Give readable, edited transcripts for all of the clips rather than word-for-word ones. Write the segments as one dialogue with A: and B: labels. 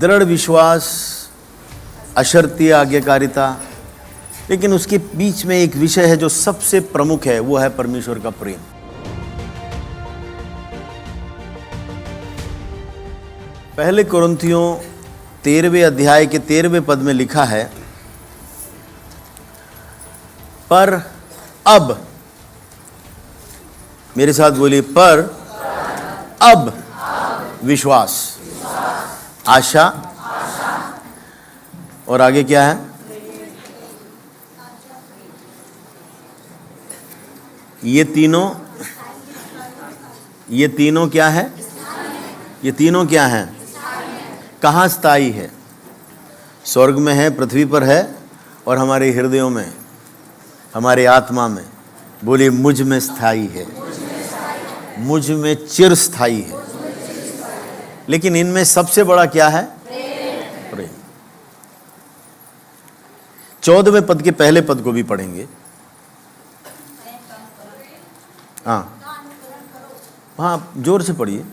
A: दृढ़ विश्वास, अशर्तीय आज्ञाकारिता, लेकिन उसके बीच में एक विषय है जो सबसे प्रमुख है, वो है परमेश्वर का प्रेम। पहले कुरिन्थियों 13वें अध्याय के 13वें पद में लिखा है, पर अब, मेरे साथ बोलिए, पर अब विश्वास, आशा और आगे क्या है? ये तीनों क्या है? ये तीनों क्या हैं? कहाँ स्थायी है? स्वर्ग में है, पृथ्वी पर है और हमारे हृदयों में, हमारे आत्मा में। बोलिए, मुझ में स्थायी है, मुझ में चिरस्थायी है। लेकिन इनमें सबसे बड़ा क्या है? प्रेम। 14वें पद के पहले पद को भी पढ़ेंगे। हाँ, जोर से पढ़िए।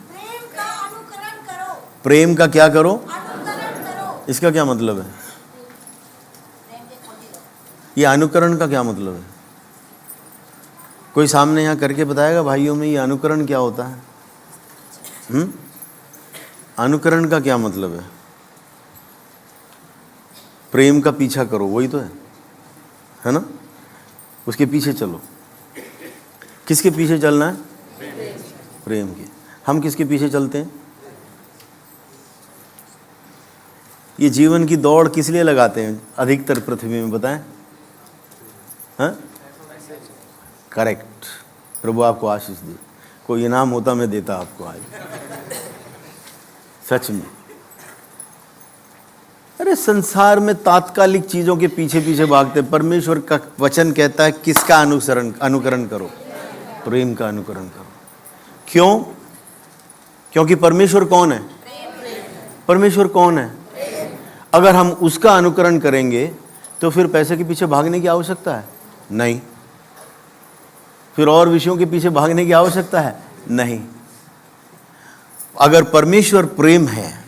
A: प्रेम का क्या करो? इसका क्या मतलब है? ये अनुकरण का क्या मतलब है? कोई सामने यहाँ करके बताएगा भाइयों में, ये अनुकरण क्या होता है? अनुकरण का क्या मतलब है? प्रेम का पीछा करो, वही तो है ना? उसके पीछे चलो। किसके पीछे चलना है? प्रेम के। हम किसके पीछे चलते हैं? ये जीवन की दौड़ किस लिए लगाते हैं अधिकतर पृथ्वी में, बताएं? हाँ, करेक्ट। प्रभु आपको आशीष दे। कोई इनाम होता मैं देता आपको आज, सच में। अरे संसार में तात्कालिक चीजों के पीछे पीछे भागते। परमेश्वर का वचन कहता है किसका अनुकरण करो? प्रेम का अनुकरण करो। क्यों? क्योंकि परमेश्वर कौन है? परमेश्वर कौन है? अगर हम उसका अनुकरण करेंगे तो फिर पैसे के पीछे भागने की आवश्यकता है? नहीं। फिर और विषयों के पीछे भागने की आवश्यकता है? नहीं। अगर परमेश्वर प्रेम है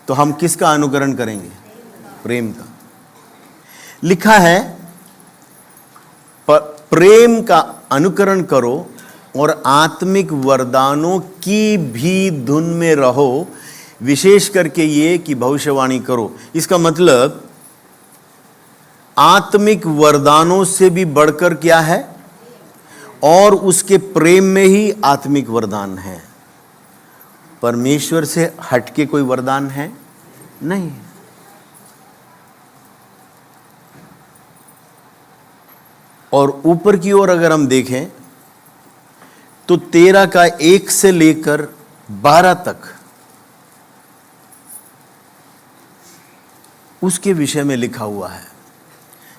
A: तो हम किसका अनुकरण करेंगे? प्रेम का। लिखा है प्रेम का अनुकरण करो और आत्मिक वरदानों की भी धुन में रहो, विशेष करके ये कि भविष्यवाणी करो। इसका मतलब आत्मिक वरदानों से भी बढ़कर क्या है? और उसके प्रेम में ही आत्मिक वरदान है। परमेश्वर से हटके कोई वरदान है नहीं। और ऊपर की ओर अगर हम देखें तो 13 का 1 से लेकर 12 तक उसके विषय में लिखा हुआ है।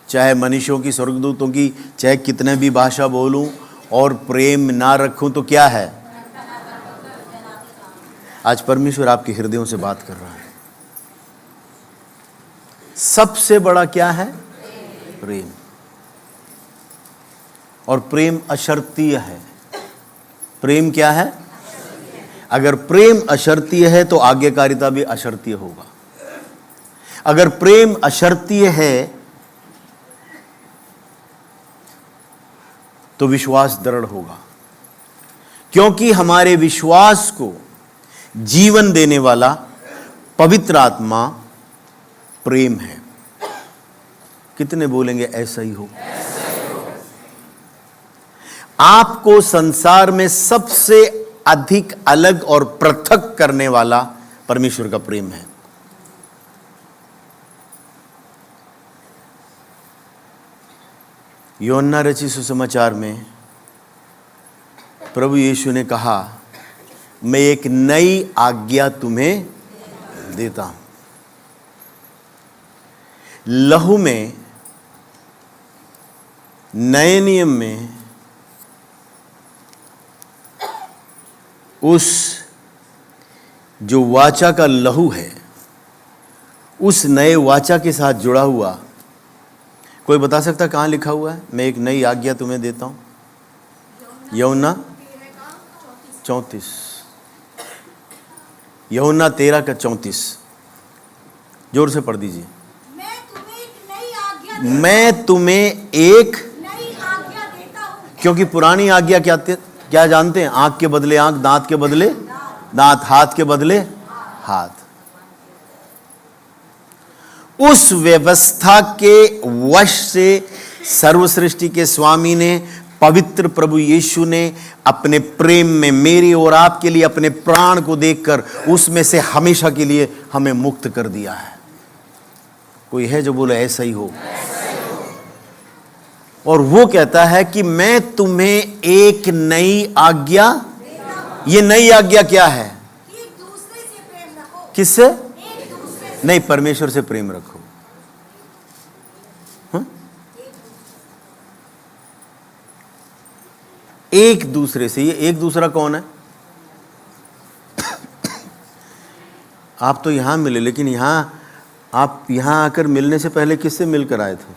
A: चाहे मनुष्यों की, स्वर्गदूतों की, चाहे कितने भी भाषा बोलूं और प्रेम ना रखूं तो क्या है? आज परमेश्वर आपके हृदयों से बात कर रहा है। सबसे बड़ा क्या है? प्रेम। और प्रेम अशर्तीय है। प्रेम क्या है? अगर प्रेम अशर्तीय है तो आज्ञाकारिता भी अशर्तीय होगा। अगर प्रेम अशर्तीय है तो विश्वास दृढ़ होगा, क्योंकि हमारे विश्वास को जीवन देने वाला पवित्र आत्मा प्रेम है। कितने बोलेंगे ऐसा ही हो? आपको संसार में सबसे अधिक अलग और पृथक करने वाला परमेश्वर का प्रेम है। यूहन्ना रचित सुसमाचार में प्रभु यीशु ने कहा, मैं एक नई आज्ञा तुम्हें देता हूं। लहू में, नए नियम में उस जो वाचा का लहू है, उस नए वाचा के साथ जुड़ा हुआ, कोई बता सकता कहां लिखा हुआ है? मैं एक नई आज्ञा तुम्हें देता हूं। यूहन्ना 34, यूहन्ना 13 का 34। जोर से पढ़ दीजिए।
B: मैं तुम्हें एक नई आज्ञा देता हूँ।
A: क्योंकि पुरानी आज्ञा क्या जानते हैं? आंख के बदले आंख, दांत के बदले दांत, हाथ के बदले हाथ। उस व्यवस्था के वश से सर्व सृष्टि के स्वामी ने, पवित्र प्रभु यीशु ने अपने प्रेम में मेरे और आपके लिए अपने प्राण को देकर उसमें से हमेशा के लिए हमें मुक्त कर दिया है। कोई है जो बोले ऐसा ही हो? और वो कहता है कि मैं तुम्हें एक नई आज्ञा। ये नई आज्ञा क्या है?
B: एक दूसरे से प्रेम रखो।
A: किससे?
B: एक दूसरे से।
A: नहीं, परमेश्वर से प्रेम रखो। हाँ? एक दूसरे से। ये एक दूसरा कौन है? आप तो यहां मिले, लेकिन आप यहां आकर मिलने से पहले किससे मिलकर आए थे?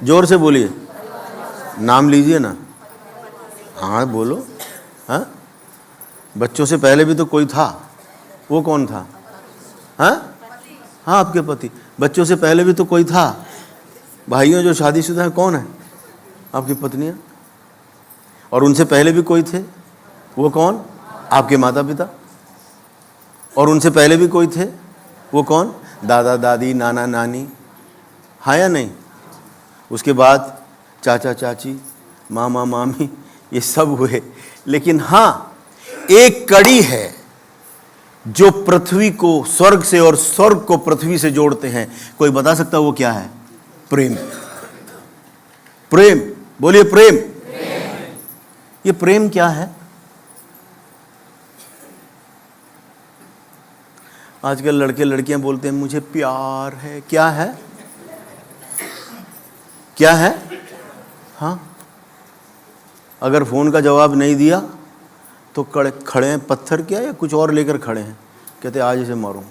A: जोर से बोलिए, नाम लीजिए ना। हाँ बोलो। हाँ, बच्चों से पहले भी तो कोई था। वो कौन था? हाँ हाँ, आपके पति। बच्चों से पहले भी तो कोई था। भाइयों जो शादीशुदा हैं, कौन है? आपकी पत्नियां। और उनसे पहले भी कोई थे। वो कौन? आपके माता पिता। और उनसे पहले भी कोई थे। वो कौन? दादा दादी, नाना नानी। हाँ या नहीं? उसके बाद चाचा चाची, मामा मामी, ये सब हुए। लेकिन हाँ, एक कड़ी है जो पृथ्वी को स्वर्ग से और स्वर्ग को पृथ्वी से जोड़ते हैं। कोई बता सकता है वो क्या है? प्रेम। प्रेम, बोलिए प्रेम। ये प्रेम क्या है? आजकल लड़के लड़कियां बोलते हैं मुझे प्यार है। क्या है? क्या है? हाँ, अगर फोन का जवाब नहीं दिया तो खड़े हैं पत्थर क्या या कुछ और लेकर खड़े हैं। कहते आज इसे मारूंगा।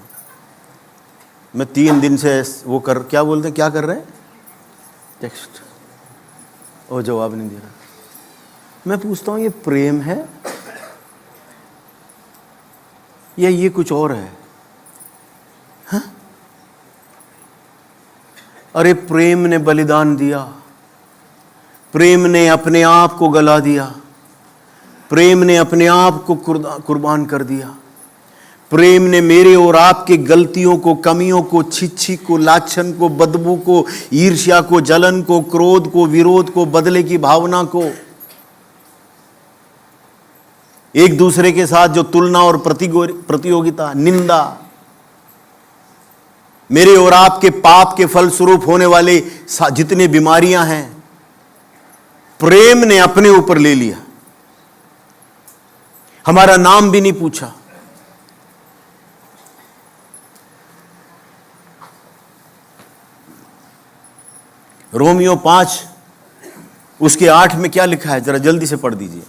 A: मैं 3 दिन से वो क्या बोलते हैं, क्या कर रहे हैं? टेक्स्ट। वो जवाब नहीं दे रहा। मैं पूछता हूं ये प्रेम है या ये कुछ और है? हाँ? अरे प्रेम ने बलिदान दिया, प्रेम ने अपने आप को गला दिया, प्रेम ने अपने आप को कुर्बान कर दिया। प्रेम ने मेरे और आपके गलतियों को, कमियों को, छिछी को, लाछन को, बदबू को, ईर्ष्या को, जलन को, क्रोध को, विरोध को, बदले की भावना को, एक दूसरे के साथ जो तुलना और प्रतियोगिता, निंदा, मेरे और आपके पाप के फलस्वरूप होने वाले जितने बीमारियां हैं, प्रेम ने अपने ऊपर ले लिया। हमारा नाम भी नहीं पूछा। रोमियो 5 उसके 8 में क्या लिखा है? जरा जल्दी से पढ़ दीजिए।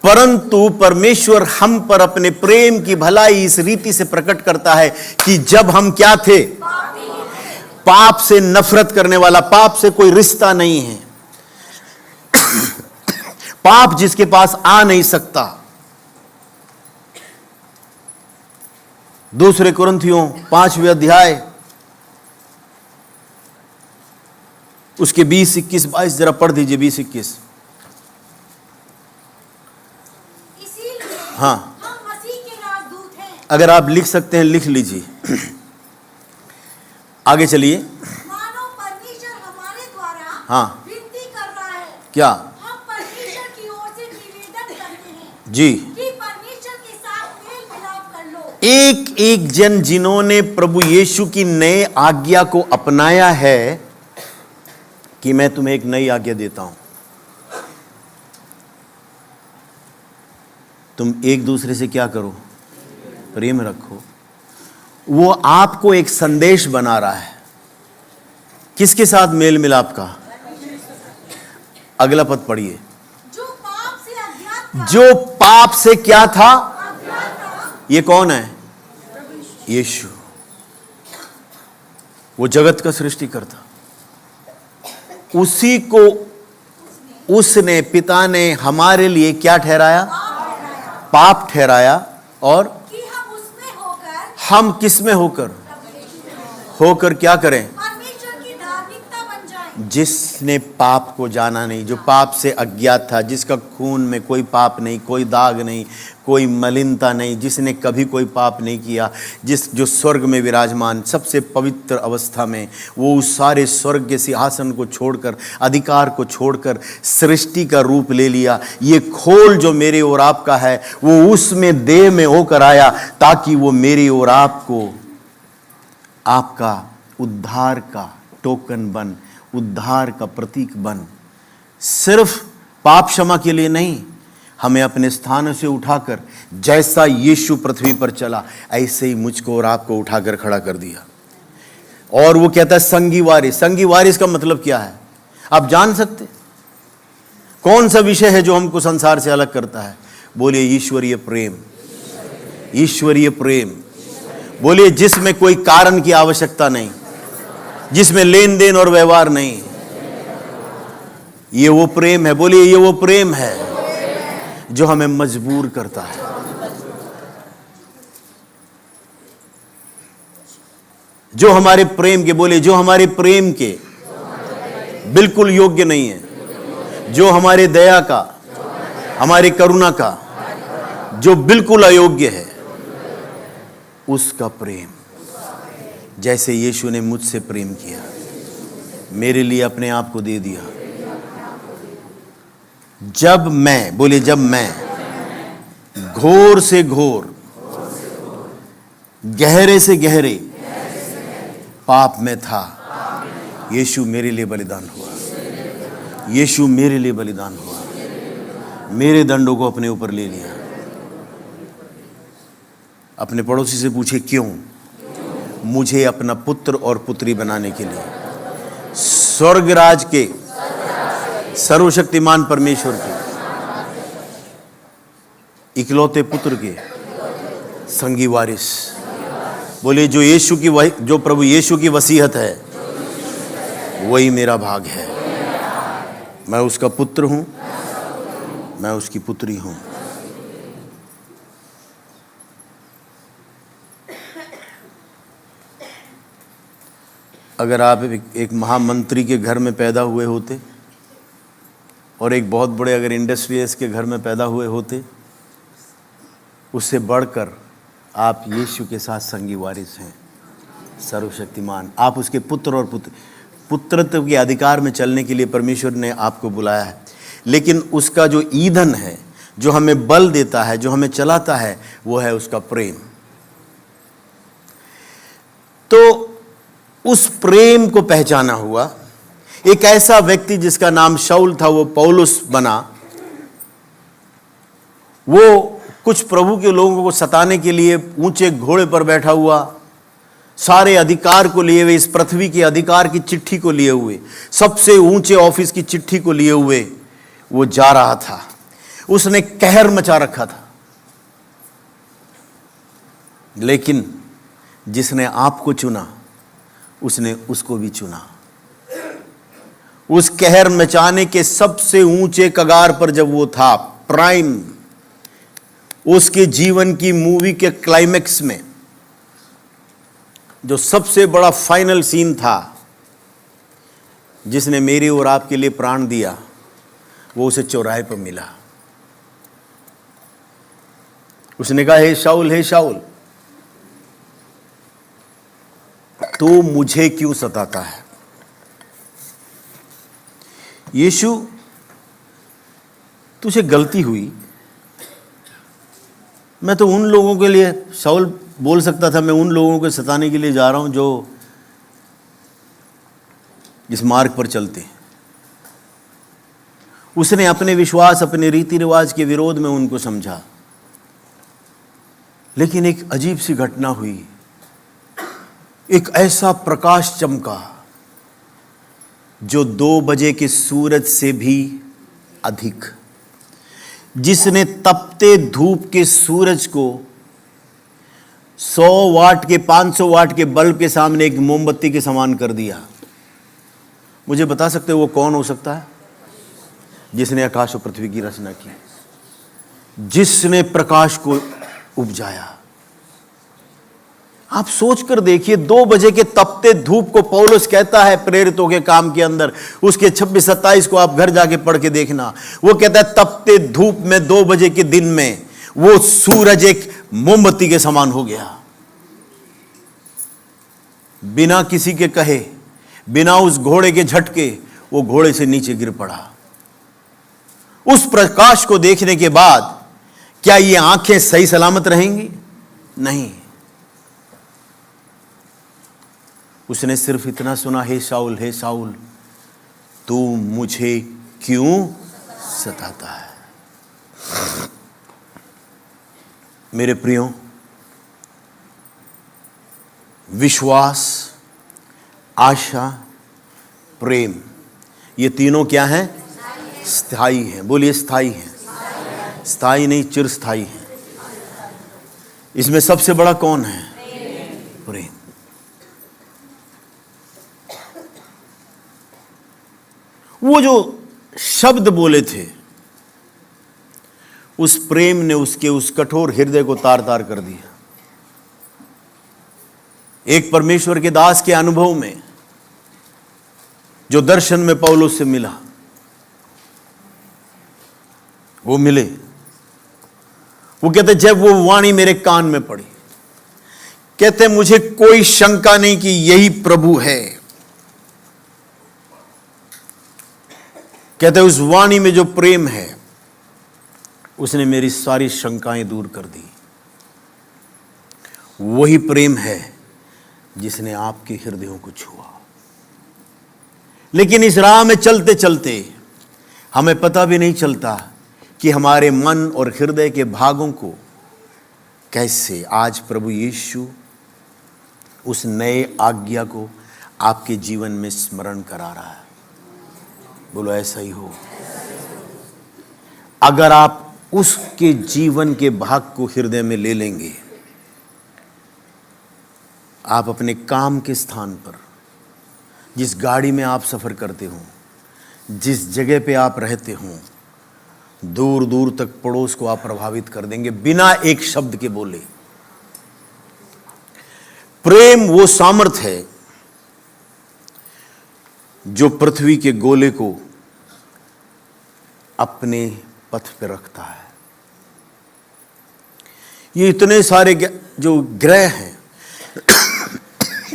A: परंतु परमेश्वर हम पर अपने प्रेम की भलाई इस रीति से प्रकट करता है कि जब हम क्या थे? पाप से नफरत करने वाला, पाप से कोई रिश्ता नहीं है, पाप जिसके पास आ नहीं सकता। 2 कुरिन्थियों 5वें अध्याय उसके 20, 21, 22 जरा पढ़ दीजिए। 20, 21। हाँ,
B: हम मसीह के राजदूत हैं।
A: अगर आप लिख सकते हैं लिख लीजिए। आगे चलिए।
B: मानो परमेश्वर हमारे द्वारा
A: हाँ,
B: विनती कर रहा है।
A: क्या?
B: हम परमेश्वर की ओर से निवेदन करते हैं
A: जी,
B: कि परमेश्वर के साथ मेल मिलाप कर लो।
A: एक एक जन जिन्होंने प्रभु यीशु की नए आज्ञा को अपनाया है कि मैं तुम्हें एक नई आज्ञा देता हूं, तुम एक दूसरे से क्या करो? प्रेम रखो। वो आपको एक संदेश बना रहा है। किसके साथ मेल मिलाप का? अगला पद पढ़िए।
B: जो पाप से अज्ञात था,
A: जो पाप से क्या था?
B: अज्ञात था।
A: ये कौन है? यीशु। वो जगत का सृष्टिकर्ता। उसी को उसने, पिता ने हमारे लिए क्या ठहराया? पाप ठहराया और
B: कि हम उसमें
A: हम किस में होकर होकर क्या करें?
B: परमेश्वर की धार्मिकता बन जाए।
A: जिसने पाप को जाना नहीं, जो पाप से अज्ञात था, जिसका खून में कोई पाप नहीं, कोई दाग नहीं, कोई मलिनता नहीं, जिसने कभी कोई पाप नहीं किया, जो स्वर्ग में विराजमान सबसे पवित्र अवस्था में, वो उस सारे स्वर्ग के सिंहासन को छोड़कर, अधिकार को छोड़कर सृष्टि का रूप ले लिया। ये खोल जो मेरे और आपका है, वो उसमें देह में होकर आया, ताकि वो मेरे और आपको, आपका उद्धार का टोकन बन, उद्धार का प्रतीक बन। सिर्फ पाप क्षमा के लिए नहीं, हमें अपने स्थान से उठाकर, जैसा यीशु पृथ्वी पर चला, ऐसे ही मुझको और आपको उठाकर खड़ा कर दिया। और वो कहता है संगी वारिस। संगी वारिस का मतलब क्या है? आप जान सकते? कौन सा विषय है जो हमको संसार से अलग करता है? बोलिए ईश्वरीय प्रेम। ईश्वरीय प्रेम। बोलिए जिसमें कोई कारण की आवश्यकता नहीं, जिसमें लेन देन और व्यवहार नहीं। ये वो प्रेम है। बोलिए ये वो प्रेम है जो हमें मजबूर करता है। जो हमारे प्रेम के, बोले जो हमारे प्रेम के बिल्कुल योग्य नहीं है, जो हमारे दया का, हमारे करुणा का जो बिल्कुल अयोग्य है, उसका प्रेम। जैसे यीशु ने मुझसे प्रेम किया, मेरे लिए अपने आप को दे दिया। जब मैं, बोले जब मैं घोर से घोर, गहरे से गहरे पाप में था, यीशु मेरे लिए बलिदान हुआ। यीशु मेरे लिए बलिदान हुआ, मेरे दंडों को अपने ऊपर ले लिया। अपने पड़ोसी से पूछे क्यों? मुझे अपना पुत्र और पुत्री बनाने के लिए, स्वर्गराज के सर्वशक्तिमान परमेश्वर के इकलौते पुत्र के संगी वारिस। बोले जो यीशु की, वही जो प्रभु यीशु की वसीयत है, वही मेरा भाग है। मैं उसका पुत्र हूं, मैं उसकी पुत्री हूं। अगर आप एक महामंत्री के घर में पैदा हुए होते और एक बहुत बड़े अगर इंडस्ट्रियलिस्ट के घर में पैदा हुए होते, उससे बढ़कर आप यीशु के साथ संगी वारिस हैं, सर्वशक्तिमान। आप उसके पुत्र और पुत्रत्व के अधिकार में चलने के लिए परमेश्वर ने आपको बुलाया है। लेकिन उसका जो ईंधन है, जो हमें बल देता है, जो हमें चलाता है, वो है उसका प्रेम। तो उस प्रेम को पहचाना हुआ एक ऐसा व्यक्ति जिसका नाम शाऊल था, वो पौलुस बना। वो कुछ प्रभु के लोगों को सताने के लिए ऊंचे घोड़े पर बैठा हुआ, सारे अधिकार को लिए हुए, इस पृथ्वी के अधिकार की चिट्ठी को लिए हुए, सबसे ऊंचे ऑफिस की चिट्ठी को लिए हुए वो जा रहा था। उसने कहर मचा रखा था। लेकिन जिसने आपको चुना, उसने उसको भी चुना। उस कहर मचाने के सबसे ऊंचे कगार पर जब वो था, प्राइम, उसके जीवन की मूवी के क्लाइमेक्स में जो सबसे बड़ा फाइनल सीन था, जिसने मेरे और आपके लिए प्राण दिया, वो उसे चौराहे पर मिला। उसने कहा, हे शाऊल, हे शाऊल, तू मुझे क्यों सताता है? यीशु, तुझे गलती हुई। मैं तो उन लोगों के लिए, शाऊल बोल सकता था, मैं उन लोगों को सताने के लिए जा रहा हूं जो इस मार्ग पर चलते हैं। उसने अपने विश्वास, अपने रीति रिवाज के विरोध में उनको समझा। लेकिन एक अजीब सी घटना हुई। एक ऐसा प्रकाश चमका जो 2 बजे के सूरज से भी अधिक, जिसने तपते धूप के सूरज को 100 वाट के, 500 वाट के बल्ब के सामने एक मोमबत्ती के समान कर दिया। मुझे बता सकते हो वो कौन हो सकता है? जिसने आकाश और पृथ्वी की रचना की, जिसने प्रकाश को उपजाया। आप सोच कर देखिए, 2 बजे के तपते धूप को पौलुस कहता है प्रेरितों के काम के अंदर, उसके 26-27 को आप घर जाके पढ़ के देखना। वो कहता है तपते धूप में 2 बजे के दिन में वो सूरज एक मोमबत्ती के समान हो गया। बिना किसी के कहे, बिना उस घोड़े के झटके, वो घोड़े से नीचे गिर पड़ा। उस प्रकाश को देखने के बाद क्या ये आंखें सही सलामत रहेंगी? नहीं। उसने सिर्फ इतना सुना, हे शाऊल, हे शाऊल, तू मुझे क्यों सताता है? मेरे प्रियो, विश्वास, आशा, प्रेम, ये तीनों क्या हैं? स्थायी हैं। बोलिए स्थायी हैं। स्थायी नहीं, चिरस्थायी हैं। इसमें सबसे बड़ा कौन है? प्रेम। वो जो शब्द बोले थे, उस प्रेम ने उसके उस कठोर हृदय को तार तार कर दिया। एक परमेश्वर के दास के अनुभव में, जो दर्शन में पौलुस से मिला, वो मिले, वो कहते जब वो वाणी मेरे कान में पड़ी, कहते मुझे कोई शंका नहीं कि यही प्रभु है। कहते उस वाणी में जो प्रेम है, उसने मेरी सारी शंकाएं दूर कर दी। वही प्रेम है जिसने आपके हृदयों को छुआ। लेकिन इस राह में चलते चलते हमें पता भी नहीं चलता कि हमारे मन और हृदय के भागों को कैसे आज प्रभु यीशु उस नए आज्ञा को आपके जीवन में स्मरण करा रहा है। बोलो ऐसा ही हो। अगर आप उसके जीवन के भाग को हृदय में ले लेंगे, आप अपने काम के स्थान पर, जिस गाड़ी में आप सफर करते हो, जिस जगह पे आप रहते हो, दूर दूर तक पड़ोस को आप प्रभावित कर देंगे बिना एक शब्द के बोले। प्रेम वो सामर्थ्य है जो पृथ्वी के गोले को अपने पथ पे रखता है। ये इतने सारे जो ग्रह हैं,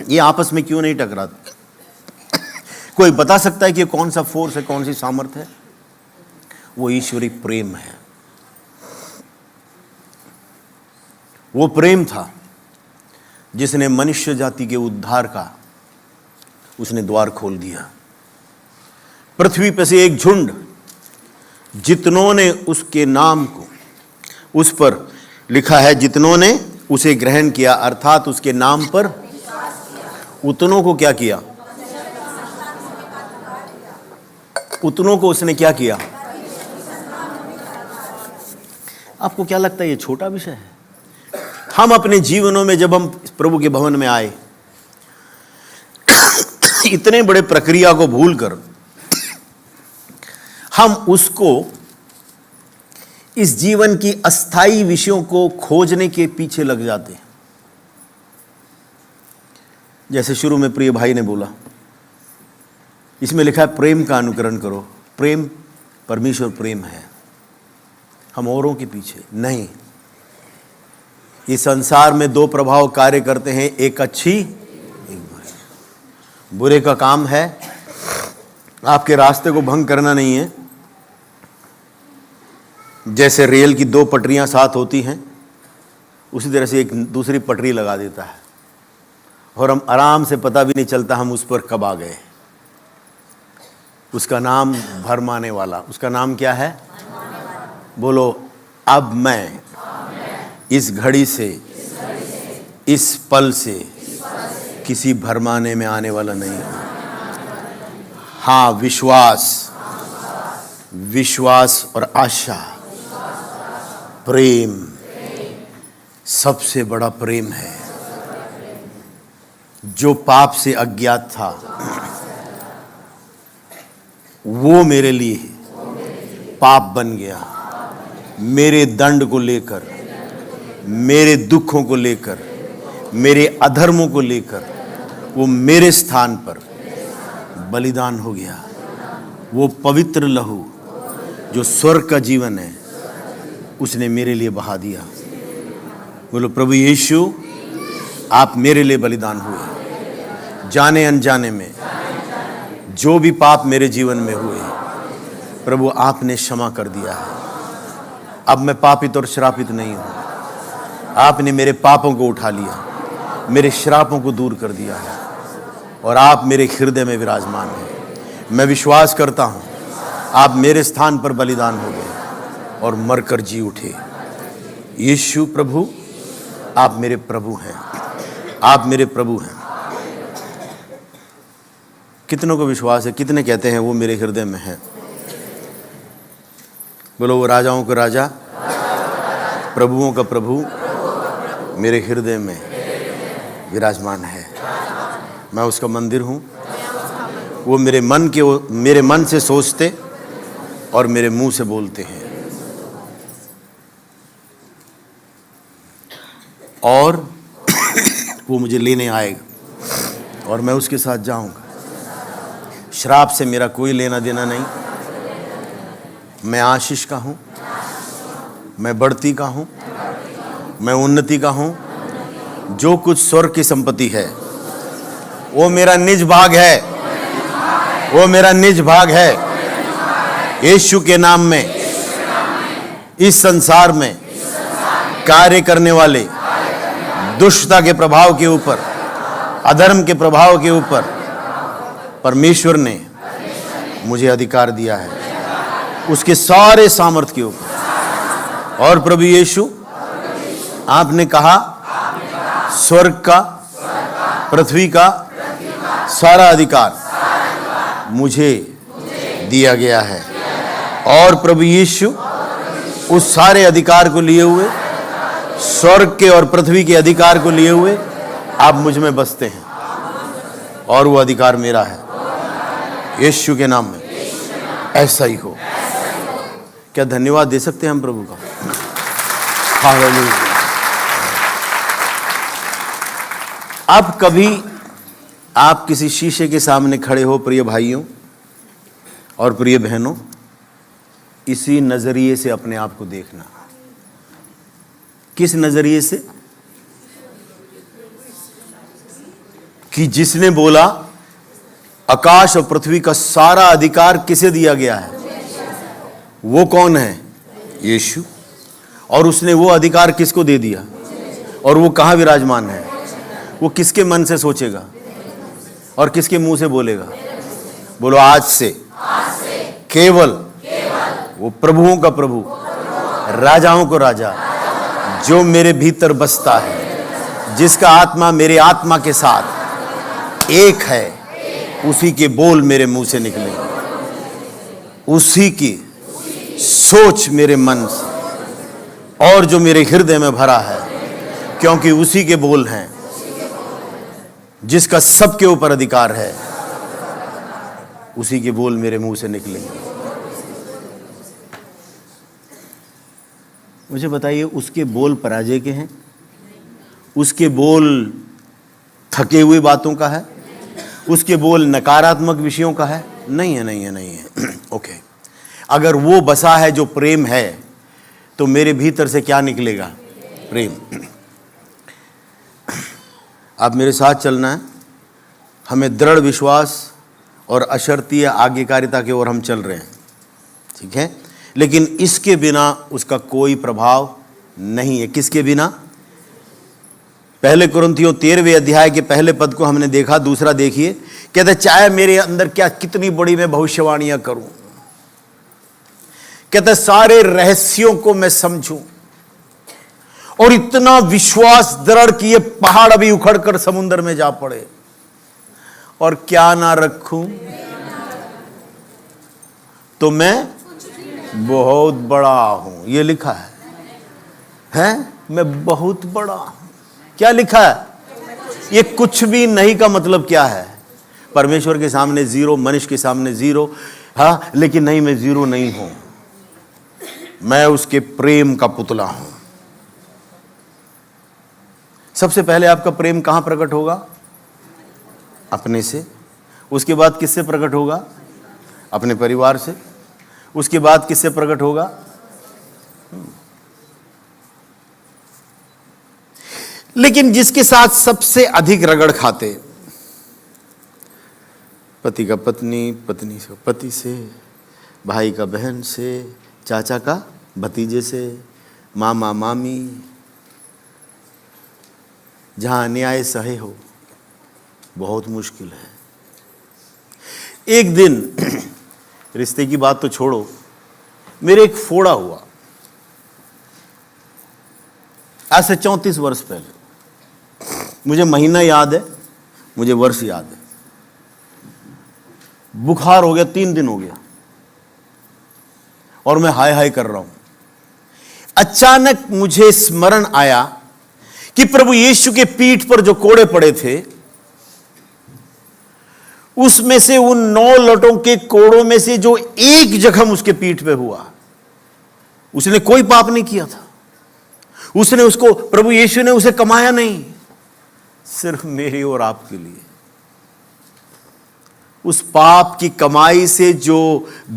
A: ये आपस में क्यों नहीं टकराते? कोई बता सकता है कि कौन सा फोर्स है, कौन सी सामर्थ्य है? वो ईश्वरी प्रेम है। वो प्रेम था जिसने मनुष्य जाति के उद्धार का उसने द्वार खोल दिया। पृथ्वी पर से एक झुंड, जितनों ने उसके नाम को, उस पर लिखा है जितनों ने उसे ग्रहण किया, अर्थात उसके नाम पर उतनों को क्या किया? उतनों को उसने क्या किया? आपको क्या लगता है ये छोटा विषय है? हम अपने जीवनों में जब हम प्रभु के भवन में आए, इतने बड़े प्रक्रिया को भूलकर हम उसको, इस जीवन की अस्थाई विषयों को खोजने के पीछे लग जाते हैं। जैसे शुरू में प्रिय भाई ने बोला, इसमें लिखा है प्रेम का अनुकरण करो। प्रेम, परमेश्वर प्रेम है। हम औरों के पीछे नहीं। इस संसार में 2 प्रभाव कार्य करते हैं, एक अच्छी, एक बुरी। बुरे का काम है आपके रास्ते को भंग करना नहीं है। जैसे रेल की 2 पटरियां साथ होती हैं, उसी तरह से एक दूसरी पटरी लगा देता है और हम आराम से, पता भी नहीं चलता हम उस पर कब आ गए। उसका नाम भरमाने वाला। उसका नाम क्या है? बोलो, अब मैं इस घड़ी से, इस पल से किसी भरमाने में आने वाला नहीं। हाँ, विश्वास और आशा, प्रेम सबसे बड़ा प्रेम है। जो पाप से अज्ञात था, वो मेरे लिए पाप बन गया। मेरे दंड को लेकर, मेरे दुखों को लेकर, मेरे अधर्मों को लेकर वो मेरे स्थान पर बलिदान हो गया। वो पवित्र लहू जो स्वर्ग का जीवन है उसने मेरे लिए बहा दिया। बोलो प्रभु यीशु, आप मेरे लिए बलिदान हुए। जाने अनजाने में जो भी पाप मेरे जीवन में हुए प्रभु आपने क्षमा कर दिया है। अब मैं पापित और श्रापित नहीं हूं। आपने मेरे पापों को उठा लिया, मेरे श्रापों को दूर कर दिया है और आप मेरे हृदय में विराजमान हैं। मैं विश्वास करता हूं आप मेरे स्थान पर बलिदान हो गए और मरकर जी उठे। यीशु प्रभु, आप मेरे प्रभु हैं, आप मेरे प्रभु हैं। कितनों को विश्वास है? कितने कहते हैं वो मेरे हृदय में है? बोलो वो राजाओं का राजा, प्रभुओं का प्रभु मेरे हृदय में विराजमान है। मैं उसका मंदिर हूँ। वो मेरे मन से सोचते और मेरे मुंह से बोलते हैं। और वो मुझे लेने आएगा और मैं उसके साथ जाऊंगा। श्राप से मेरा कोई लेना देना नहीं। मैं आशीष का हूँ, मैं बढ़ती का हूँ, मैं उन्नति का हूँ। जो कुछ स्वर्ग की संपत्ति है वो मेरा निज भाग है, वो मेरा निज भाग है। यीशु के नाम में इस संसार में कार्य करने वाले दुष्टता के प्रभाव के ऊपर, अधर्म के प्रभाव के ऊपर परमेश्वर ने मुझे अधिकार दिया है, उसके सारे सामर्थ्य के ऊपर। और प्रभु यीशु, आपने कहा स्वर्ग का, पृथ्वी का सारा अधिकार मुझे दिया गया है। और प्रभु यीशु उस सारे अधिकार को लिए हुए, स्वर्ग के और पृथ्वी के अधिकार को लिए हुए आप मुझ में बसते हैं और वो अधिकार मेरा है। यीशु के नाम में ऐसा ही हो। क्या धन्यवाद दे सकते हैं हम प्रभु का? हालेलुया। अब कभी आप किसी शीशे के सामने खड़े हो प्रिय भाइयों और प्रिय बहनों, इसी नजरिए से अपने आप को देखना। किस नजरिए से? कि जिसने बोला आकाश और पृथ्वी का सारा अधिकार किसे दिया गया है? वो कौन है? यीशु। और उसने वो अधिकार किसको दे दिया? और वो कहाँ विराजमान है? वो किसके मन से सोचेगा और किसके मुंह से बोलेगा? बोलो आज से केवल वो प्रभुओं का प्रभु, राजाओं को राजा, जो मेरे भीतर बसता है, जिसका आत्मा मेरे आत्मा के साथ एक है, उसी के बोल मेरे मुंह से निकलेंगे, उसी की सोच मेरे मन से और जो मेरे हृदय में भरा है, क्योंकि उसी के बोल हैं। जिसका सबके ऊपर अधिकार है, उसी के बोल मेरे मुंह से निकलेंगे। मुझे बताइए, उसके बोल पराजय के हैं? उसके बोल थके हुए बातों का है? उसके बोल नकारात्मक विषयों का है? नहीं है, नहीं है, नहीं है। ओके, अगर वो बसा है जो प्रेम है, तो मेरे भीतर से क्या निकलेगा? प्रेम। आप मेरे साथ चलना है। हमें दृढ़ विश्वास और अशर्तीय आज्ञाकारिता की ओर हम चल रहे हैं, ठीक है? लेकिन इसके बिना उसका कोई प्रभाव नहीं है। किसके बिना? पहले कुरिन्थियों 13वें अध्याय के पहले पद को हमने देखा। दूसरा देखिए, कहते चाहे मेरे अंदर क्या कितनी बड़ी मैं भविष्यवाणियां करूं, कहते सारे रहस्यों को मैं समझूं और इतना विश्वास दृढ़ कि ये पहाड़ अभी उखड़कर समुद्र में जा पड़े, और क्या ना रखूं तो मैं बहुत बड़ा हूं। ये लिखा है? मैं बहुत बड़ा हूं। क्या लिखा है? ये कुछ भी नहीं का मतलब क्या है? परमेश्वर के सामने जीरो, मनुष्य के सामने जीरो। हाँ, लेकिन नहीं, मैं जीरो नहीं हूं। मैं उसके प्रेम का पुतला हूं। सबसे पहले आपका प्रेम कहां प्रकट होगा? अपने से। उसके बाद किससे प्रकट होगा? अपने परिवार से। उसके बाद किससे प्रकट होगा? लेकिन जिसके साथ सबसे अधिक रगड़ खाते, पति का पत्नी, पत्नी से पति से, भाई का बहन से, चाचा का भतीजे से, मामा मामी, जहां अन्याय सहे हो, बहुत मुश्किल है। एक दिन रिश्ते की बात तो छोड़ो, मेरे एक फोड़ा हुआ आज से 34 वर्ष पहले। मुझे महीना याद है, मुझे वर्ष याद है। बुखार हो गया, 3 दिन हो गया और मैं हाय हाय कर रहा हूं। अचानक मुझे स्मरण आया कि प्रभु यीशु के पीठ पर जो कोड़े पड़े थे, उसमें से उन 9 लटों के कोड़ों में से जो एक जख्म उसके पीठ पे हुआ, उसने कोई पाप नहीं किया था। उसने उसको, प्रभु यीशु ने उसे कमाया नहीं, सिर्फ मेरे और आपके लिए। उस पाप की कमाई से जो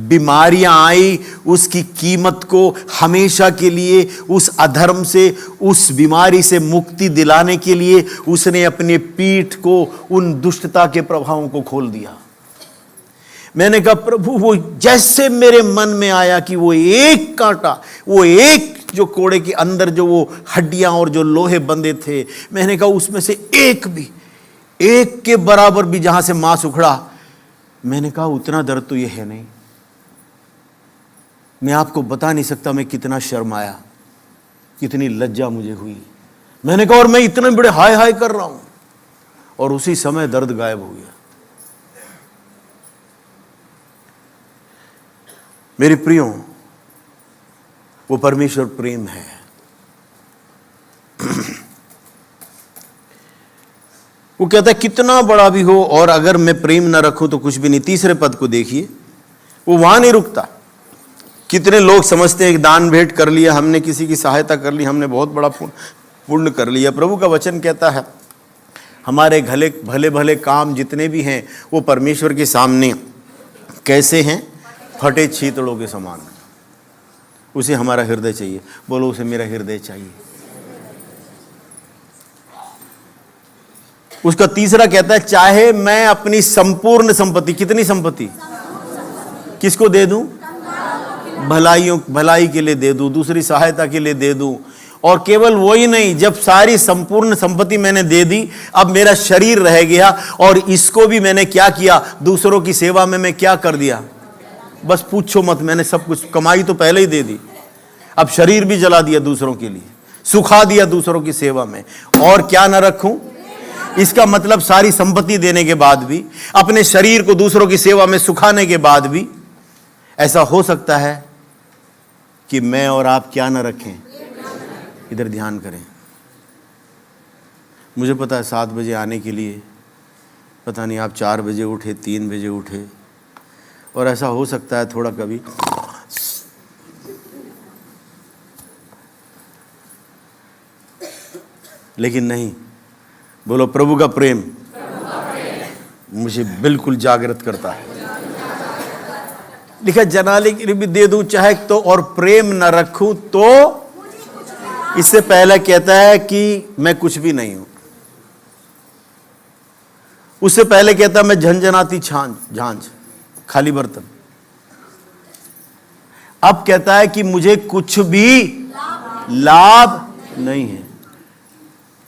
A: बीमारियां आई, उसकी कीमत को हमेशा के लिए, उस अधर्म से, उस बीमारी से मुक्ति दिलाने के लिए उसने अपने पीठ को उन दुष्टता के प्रभावों को खोल दिया। मैंने कहा प्रभु, वो जैसे मेरे मन में आया कि वो एक कांटा, वो एक जो कोड़े के अंदर जो वो हड्डियां और जो लोहे बंधे थे, मैंने कहा उसमें से एक भी, एक के बराबर भी जहां से मांस उखड़ा, मैंने कहा उतना दर्द तो ये है नहीं। मैं आपको बता नहीं सकता मैं कितना शर्माया, कितनी लज्जा मुझे हुई। मैंने कहा और मैं इतने बड़े हाय हाय कर रहा हूं और उसी समय दर्द गायब हो गया। मेरे प्रियो, वो परमेश्वर प्रेम है। वो कहता है कितना बड़ा भी हो और अगर मैं प्रेम ना रखूं तो कुछ भी नहीं। तीसरे पद को देखिए, वो वहां नहीं रुकता। कितने लोग समझते हैं कि दान भेंट कर लिया हमने, किसी की सहायता कर ली हमने, बहुत बड़ा पुण्य कर लिया। प्रभु का वचन कहता है हमारे भले भले काम जितने भी हैं वो परमेश्वर के सामने कैसे हैं? फटे छीतड़ों के समान। उसे हमारा हृदय चाहिए। बोलो, उसे मेरा हृदय चाहिए। उसका तीसरा कहता है चाहे मैं अपनी संपूर्ण संपत्ति, कितनी संपत्ति, किसको दे दूं? भलाई के लिए दे दूं, दूसरी सहायता के लिए दे दूं। और केवल वही नहीं, जब सारी संपूर्ण संपत्ति मैंने दे दी, अब मेरा शरीर रह गया और इसको भी मैंने क्या किया? दूसरों की सेवा में मैं क्या कर दिया? बस पूछो मत, मैंने सब कुछ, कमाई तो पहले ही दे दी, अब शरीर भी जला दिया दूसरों के लिए, सुखा दिया दूसरों की सेवा में, और क्या न रखूं? इसका मतलब सारी संपत्ति देने के बाद भी, अपने शरीर को दूसरों की सेवा में सुखाने के बाद भी ऐसा हो सकता है कि मैं और आप क्या न रखें? इधर ध्यान करें। मुझे पता है 7 बजे आने के लिए, पता नहीं आप 4 बजे उठे, 3 बजे उठे, और ऐसा हो सकता है थोड़ा कभी लेकिन नहीं। बोलो, प्रभु का प्रेम मुझे बिल्कुल जागृत करता है। लिखा जनाले के लिए भी दे दूं चाहे तो, और प्रेम न रखूं तो। इससे पहले कहता है कि मैं कुछ भी नहीं हूं। उससे पहले कहता मैं झंझनाती झांझ, खाली बर्तन। अब कहता है कि मुझे कुछ भी लाभ नहीं है।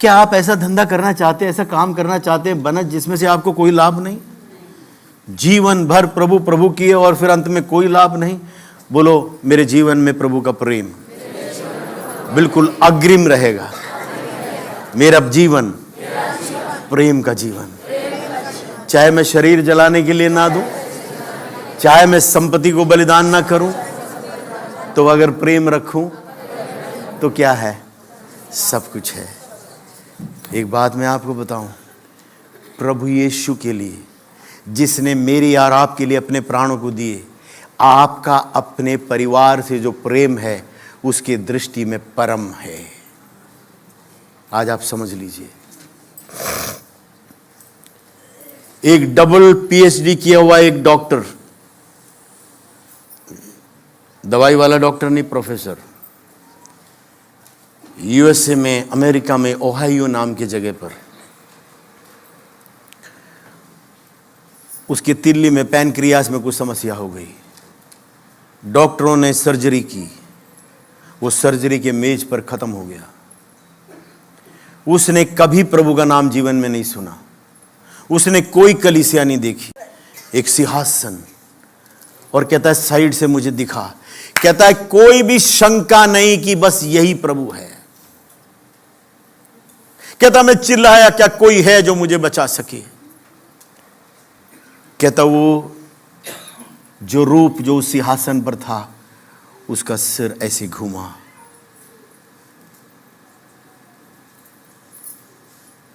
A: क्या आप ऐसा धंधा करना चाहते हैं, ऐसा काम करना चाहते हैं बनत जिसमें से आपको कोई लाभ नहीं? जीवन भर प्रभु प्रभु किए और फिर अंत में कोई लाभ नहीं? बोलो, मेरे जीवन में प्रभु का प्रेम बिल्कुल अग्रिम रहेगा। मेरा जीवन प्रेम का जीवन। चाहे मैं शरीर जलाने के लिए ना दूं, चाहे मैं संपत्ति को बलिदान ना करूं, तो अगर प्रेम रखूं तो क्या है? सब कुछ है। एक बात मैं आपको बताऊं, प्रभु यीशु के लिए, जिसने मेरी और आपके लिए अपने प्राणों को दिए, आपका अपने परिवार से जो प्रेम है उसकी दृष्टि में परम है। आज आप समझ लीजिए, एक डबल पीएचडी किया हुआ एक डॉक्टर, दवाई वाला डॉक्टर नहीं, प्रोफेसर, यूएसए में, अमेरिका में, ओहायो नाम की जगह पर, उसकी तिल्ली में, पैनक्रियास में कुछ समस्या हो गई। डॉक्टरों ने सर्जरी की, वो सर्जरी के मेज पर खत्म हो गया। उसने कभी प्रभु का नाम जीवन में नहीं सुना, उसने कोई कलीसिया नहीं देखी, एक सिंहासन, और कहता है साइड से मुझे दिखा, कहता है कोई भी शंका नहीं कि बस यही प्रभु है। कहता मैं चिल्लाया, क्या कोई है जो मुझे बचा सके? कहता वो जो रूप जो उस सिंहासन पर था, उसका सिर ऐसे घूमा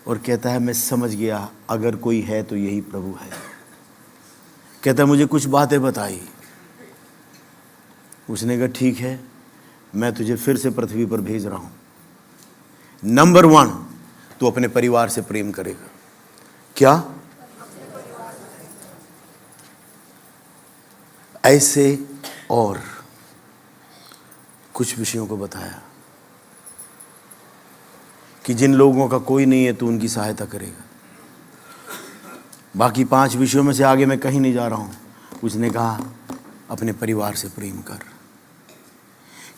A: और कहता है मैं समझ गया अगर कोई है तो यही प्रभु है। कहता है मुझे कुछ बातें बताई। उसने कहा ठीक है, मैं तुझे फिर से पृथ्वी पर भेज रहा हूं। नंबर 1, तू अपने परिवार से प्रेम करेगा। क्या? ऐसे और कुछ विषयों को बताया कि जिन लोगों का कोई नहीं है तो उनकी सहायता करेगा। बाकी 5 विषयों में से आगे मैं कहीं नहीं जा रहा हूं। उसने कहा अपने परिवार से प्रेम कर।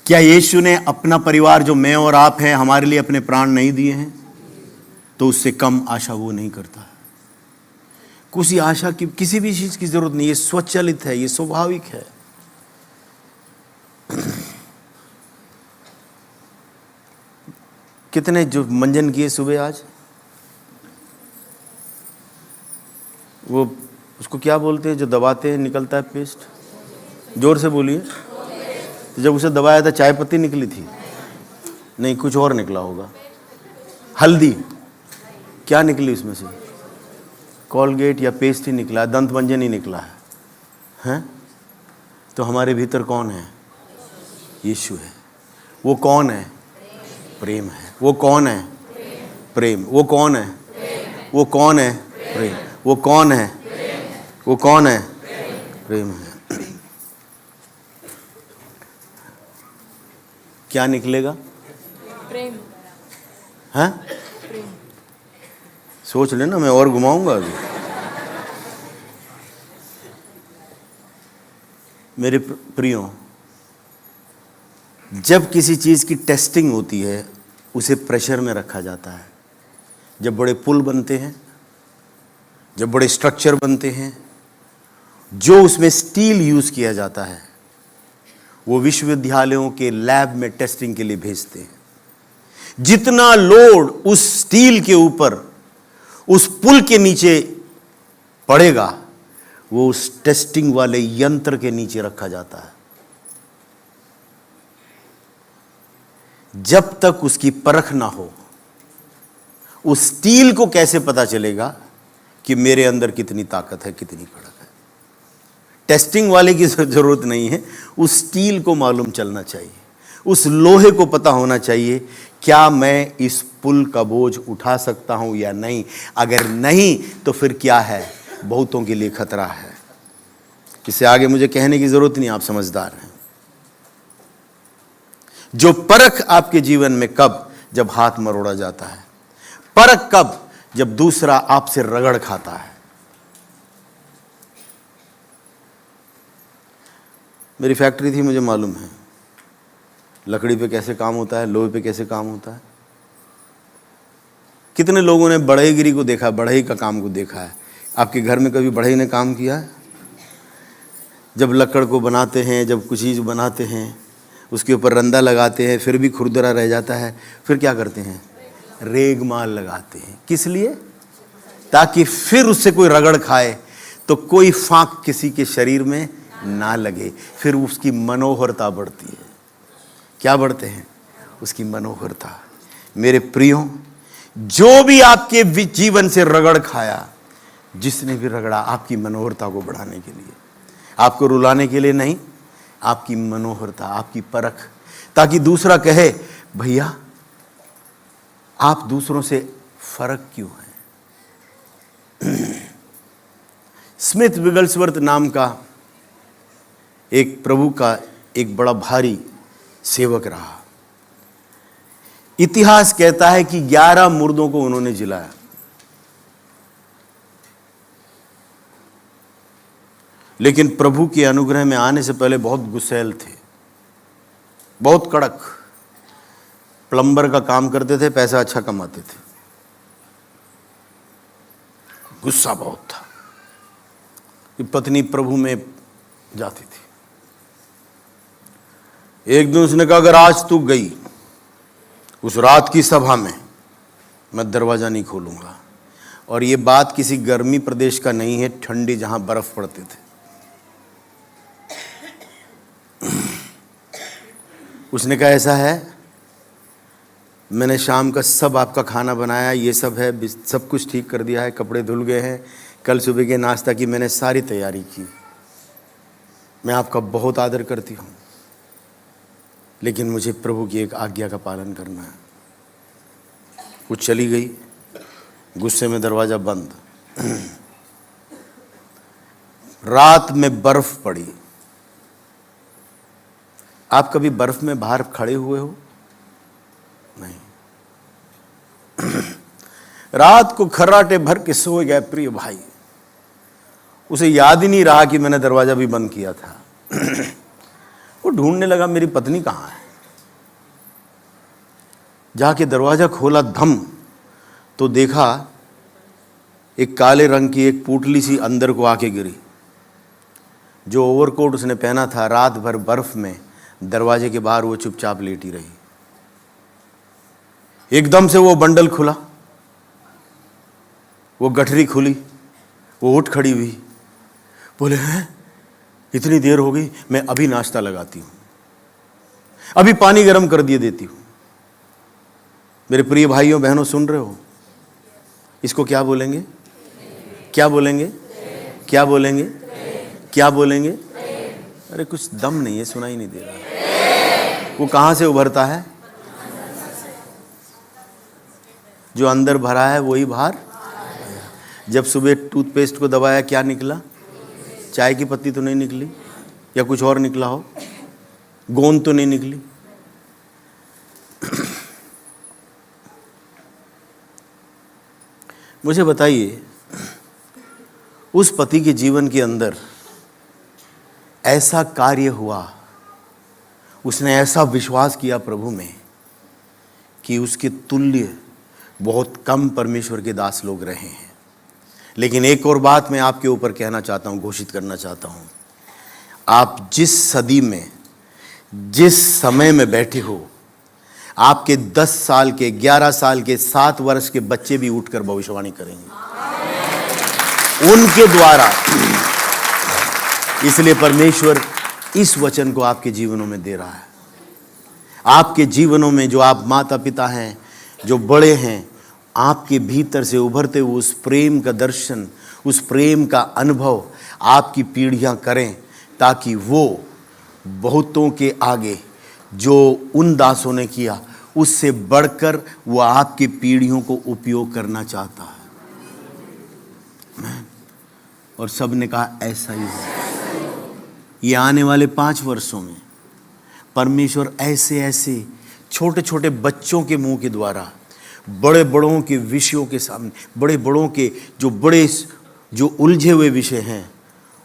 A: क्या यीशु ने अपना परिवार जो मैं और आप हैं हमारे लिए अपने प्राण नहीं दिए हैं? तो उससे कम आशा वो नहीं करता। किसी आशा की, किसी भी चीज की जरूरत नहीं, ये स्वचालित है, ये स्वाभाविक है। कितने जो मंजन किए सुबह आज, वो उसको क्या बोलते हैं जो दबाते हैं निकलता है पेस्ट? जोर से बोलिए। जब उसे दबाया था चाय पत्ती निकली थी? नहीं, कुछ और निकला होगा। हल्दी, क्या निकली उसमें से? कॉलगेट या पेस्ट ही निकला है, दंत मंजन ही निकला है, हैं? तो हमारे भीतर कौन है? यीशु है। वो कौन है? प्रेम है। वो कौन है? प्रेम। वो कौन है? वो कौन है? प्रेम। वो कौन है? वो कौन है? प्रेम है। क्या निकलेगा?
B: प्रेम।
A: हैं? सोच लेना, मैं और घुमाऊंगा अभी। मेरे प्रियो, जब किसी चीज की टेस्टिंग होती है उसे प्रेशर में रखा जाता है। जब बड़े पुल बनते हैं, जब बड़े स्ट्रक्चर बनते हैं, जो उसमें स्टील यूज किया जाता है वो विश्वविद्यालयों के लैब में टेस्टिंग के लिए भेजते हैं। जितना लोड उस स्टील के ऊपर, उस पुल के नीचे पड़ेगा, वो उस टेस्टिंग वाले यंत्र के नीचे रखा जाता है। जब तक उसकी परख ना हो, उस स्टील को कैसे पता चलेगा कि मेरे अंदर कितनी ताकत है, कितनी कड़क है? टेस्टिंग वाले की जरूरत नहीं है, उस स्टील को मालूम चलना चाहिए, उस लोहे को पता होना चाहिए क्या मैं इस पुल का बोझ उठा सकता हूं या नहीं। अगर नहीं तो फिर क्या है? बहुतों के लिए खतरा है। इससे आगे मुझे कहने की जरूरत नहीं, आप समझदार हैं। जो परख आपके जीवन में कब? जब हाथ मरोड़ा जाता है। परख कब? जब दूसरा आपसे रगड़ खाता है। मेरी फैक्ट्री थी, मुझे मालूम है लकड़ी पे कैसे काम होता है, लोहे पे कैसे काम होता है। कितने लोगों ने बढ़ईगिरी को देखा, बढ़ई का काम को देखा है? आपके घर में कभी बढ़ई ने काम किया है? जब लकड़ को बनाते हैं, जब कुछ चीज़ बनाते हैं, उसके ऊपर रंदा लगाते हैं, फिर भी खुरदरा रह जाता है, फिर क्या करते हैं? रेगमाल लगाते हैं। किस लिए? ताकि फिर उससे कोई रगड़ खाए तो कोई फांक किसी के शरीर में ना लगे। फिर उसकी मनोहरता बढ़ती है। क्या बढ़ते हैं? उसकी मनोहरता। मेरे प्रियो, जो भी आपके जीवन से रगड़ खाया, जिसने भी रगड़ा, आपकी मनोहरता को बढ़ाने के लिए, आपको रुलाने के लिए नहीं, आपकी मनोहरता, आपकी परख, ताकि दूसरा कहे भैया आप दूसरों से फर्क क्यों हैं? स्मिथ विगल्सवर्थ नाम का एक प्रभु का एक बड़ा भारी सेवक रहा। इतिहास कहता है कि 11 मुर्दों को उन्होंने जिलाया। लेकिन प्रभु के अनुग्रह में आने से पहले बहुत गुस्सैल थे, बहुत कड़क। प्लम्बर का काम करते थे, पैसा अच्छा कमाते थे, गुस्सा बहुत था। कि पत्नी प्रभु में जाती थी। एक दिन उसने कहा, अगर आज तू गई उस रात की सभा में, मैं दरवाजा नहीं खोलूंगा। और ये बात किसी गर्मी प्रदेश का नहीं है, ठंडी जहां बर्फ पड़ते थे। उसने कहा, ऐसा है, मैंने शाम का सब आपका खाना बनाया, ये सब है, सब कुछ ठीक कर दिया है, कपड़े धुल गए हैं, कल सुबह के नाश्ता की मैंने सारी तैयारी की। मैं आपका बहुत आदर करती हूँ, लेकिन मुझे प्रभु की एक आज्ञा का पालन करना है। वो चली गई, गुस्से में दरवाजा बंद। रात में बर्फ पड़ी। आप कभी बर्फ में बाहर खड़े हुए हो? नहीं। रात को खर्राटे भर के सो गए प्रिय भाई। उसे याद ही नहीं रहा कि मैंने दरवाजा भी बंद किया था। वो ढूंढने लगा, मेरी पत्नी कहाँ है। जाके दरवाजा खोला धम, तो देखा एक काले रंग की एक पूटली सी अंदर को आके गिरी। जो ओवरकोट उसने पहना था, रात भर बर्फ में दरवाजे के बाहर वो चुपचाप लेटी रही। एकदम से वो बंडल खुला, वो गठरी खुली, वो उठ खड़ी हुई, बोले, हैं इतनी देर हो गई, मैं अभी नाश्ता लगाती हूं, अभी पानी गर्म कर दिए देती हूं। मेरे प्रिय भाइयों बहनों, सुन रहे हो? इसको क्या बोलेंगे? क्या बोलेंगे? क्या बोलेंगे? क्या बोलेंगे? अरे कुछ दम नहीं है, सुनाई नहीं दे रहा। वो कहां से उभरता है? जो अंदर भरा है वही बाहर। जब सुबह टूथपेस्ट को दबाया, क्या निकला? चाय की पत्ती तो नहीं निकली, या कुछ और निकला हो? गोंद तो नहीं निकली। मुझे बताइए, उस पति के जीवन के अंदर ऐसा कार्य हुआ, उसने ऐसा विश्वास किया प्रभु में कि उसके तुल्य बहुत कम परमेश्वर के दास लोग रहे हैं। लेकिन एक और बात मैं आपके ऊपर कहना चाहता हूं, घोषित करना चाहता हूं। आप जिस सदी में, जिस समय में बैठे हो, आपके 10 साल के, 11 साल के, 7 वर्ष के बच्चे भी उठकर भविष्यवाणी करेंगे उनके द्वारा। इसलिए परमेश्वर इस वचन को आपके जीवनों में दे रहा है। आपके जीवनों में जो आप माता पिता हैं, जो बड़े हैं, आपके भीतर से उभरते हुए उस प्रेम का दर्शन, उस प्रेम का अनुभव आपकी पीढ़ियां करें, ताकि वो बहुतों के आगे जो उन दासों ने किया, उससे बढ़कर वो आपकी पीढ़ियों को उपयोग करना चाहता है। और सब ने कहा ऐसा ही है। ये आने वाले 5 वर्षों में परमेश्वर ऐसे ऐसे छोटे छोटे बच्चों के मुंह के द्वारा बड़े बड़ों के विषयों के सामने, बड़े बड़ों के जो उलझे हुए विषय हैं,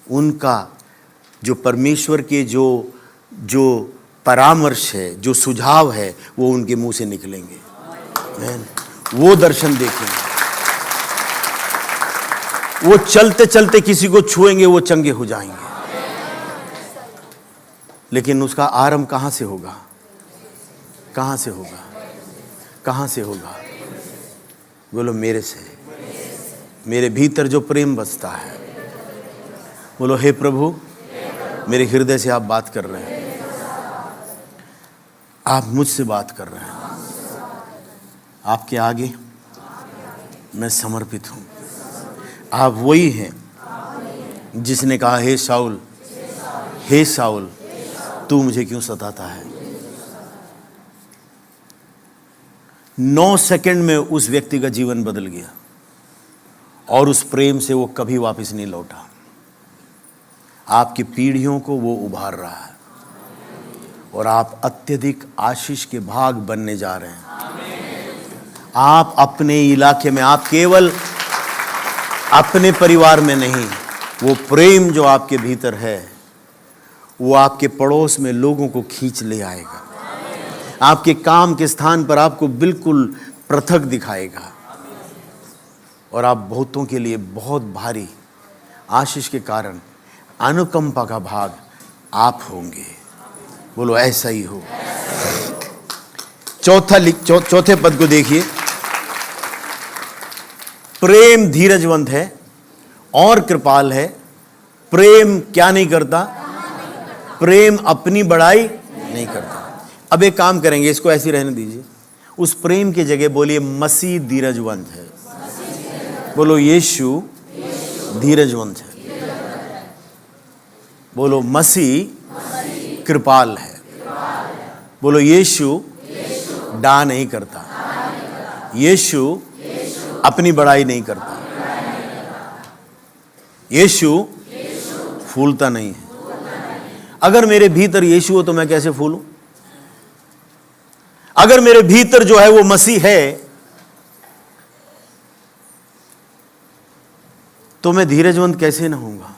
A: उनका जो परमेश्वर के जो परामर्श है, जो सुझाव है, वो उनके मुंह से निकलेंगे। वो दर्शन देखेंगे, वो चलते चलते किसी को छुएंगे, वो चंगे हो जाएंगे। लेकिन उसका आरंभ कहां से होगा? कहां से होगा? कहां से होगा? बोलो, मेरे से। मेरे भीतर जो प्रेम बसता है। बोलो, हे प्रभु, मेरे हृदय से आप बात कर रहे हैं, आप मुझसे बात कर रहे हैं। आपके आगे मैं समर्पित हूं। आप वही हैं जिसने कहा, हे शाऊल, हे शाऊल, तू मुझे क्यों सताता है? 9 सेकंड में उस व्यक्ति का जीवन बदल गया और उस प्रेम से वो कभी वापस नहीं लौटा। आपकी पीढ़ियों को वो उभार रहा है और आप अत्यधिक आशीष के भाग बनने जा रहे हैं। आप अपने इलाके में, आप केवल अपने परिवार में नहीं, वो प्रेम जो आपके भीतर है वो आपके पड़ोस में लोगों को खींच ले आएगा। आपके काम के स्थान पर आपको बिल्कुल पृथक दिखाएगा और आप बहुतों के लिए बहुत भारी आशीष के कारण अनुकंपा का भाग आप होंगे। बोलो ऐसा ही हो। चौथे पद को देखिए। प्रेम धीरजवंत है और कृपाल है। प्रेम क्या नहीं करता? प्रेम अपनी बड़ाई नहीं करता। अब एक काम करेंगे, इसको ऐसे रहने दीजिए। उस प्रेम की जगह बोलिए मसीह धीरजवंत है। बोलो यीशु धीरजवंत है। बोलो मसीह कृपाल है। बोलो यीशु डा नहीं करता। यीशु अपनी बड़ाई नहीं करता। यीशु फूलता नहीं है। अगर मेरे भीतर यीशु हो तो मैं कैसे फूलूं? अगर मेरे भीतर जो है वो मसीह है तो मैं धीरजवंत कैसे ना होऊंगा?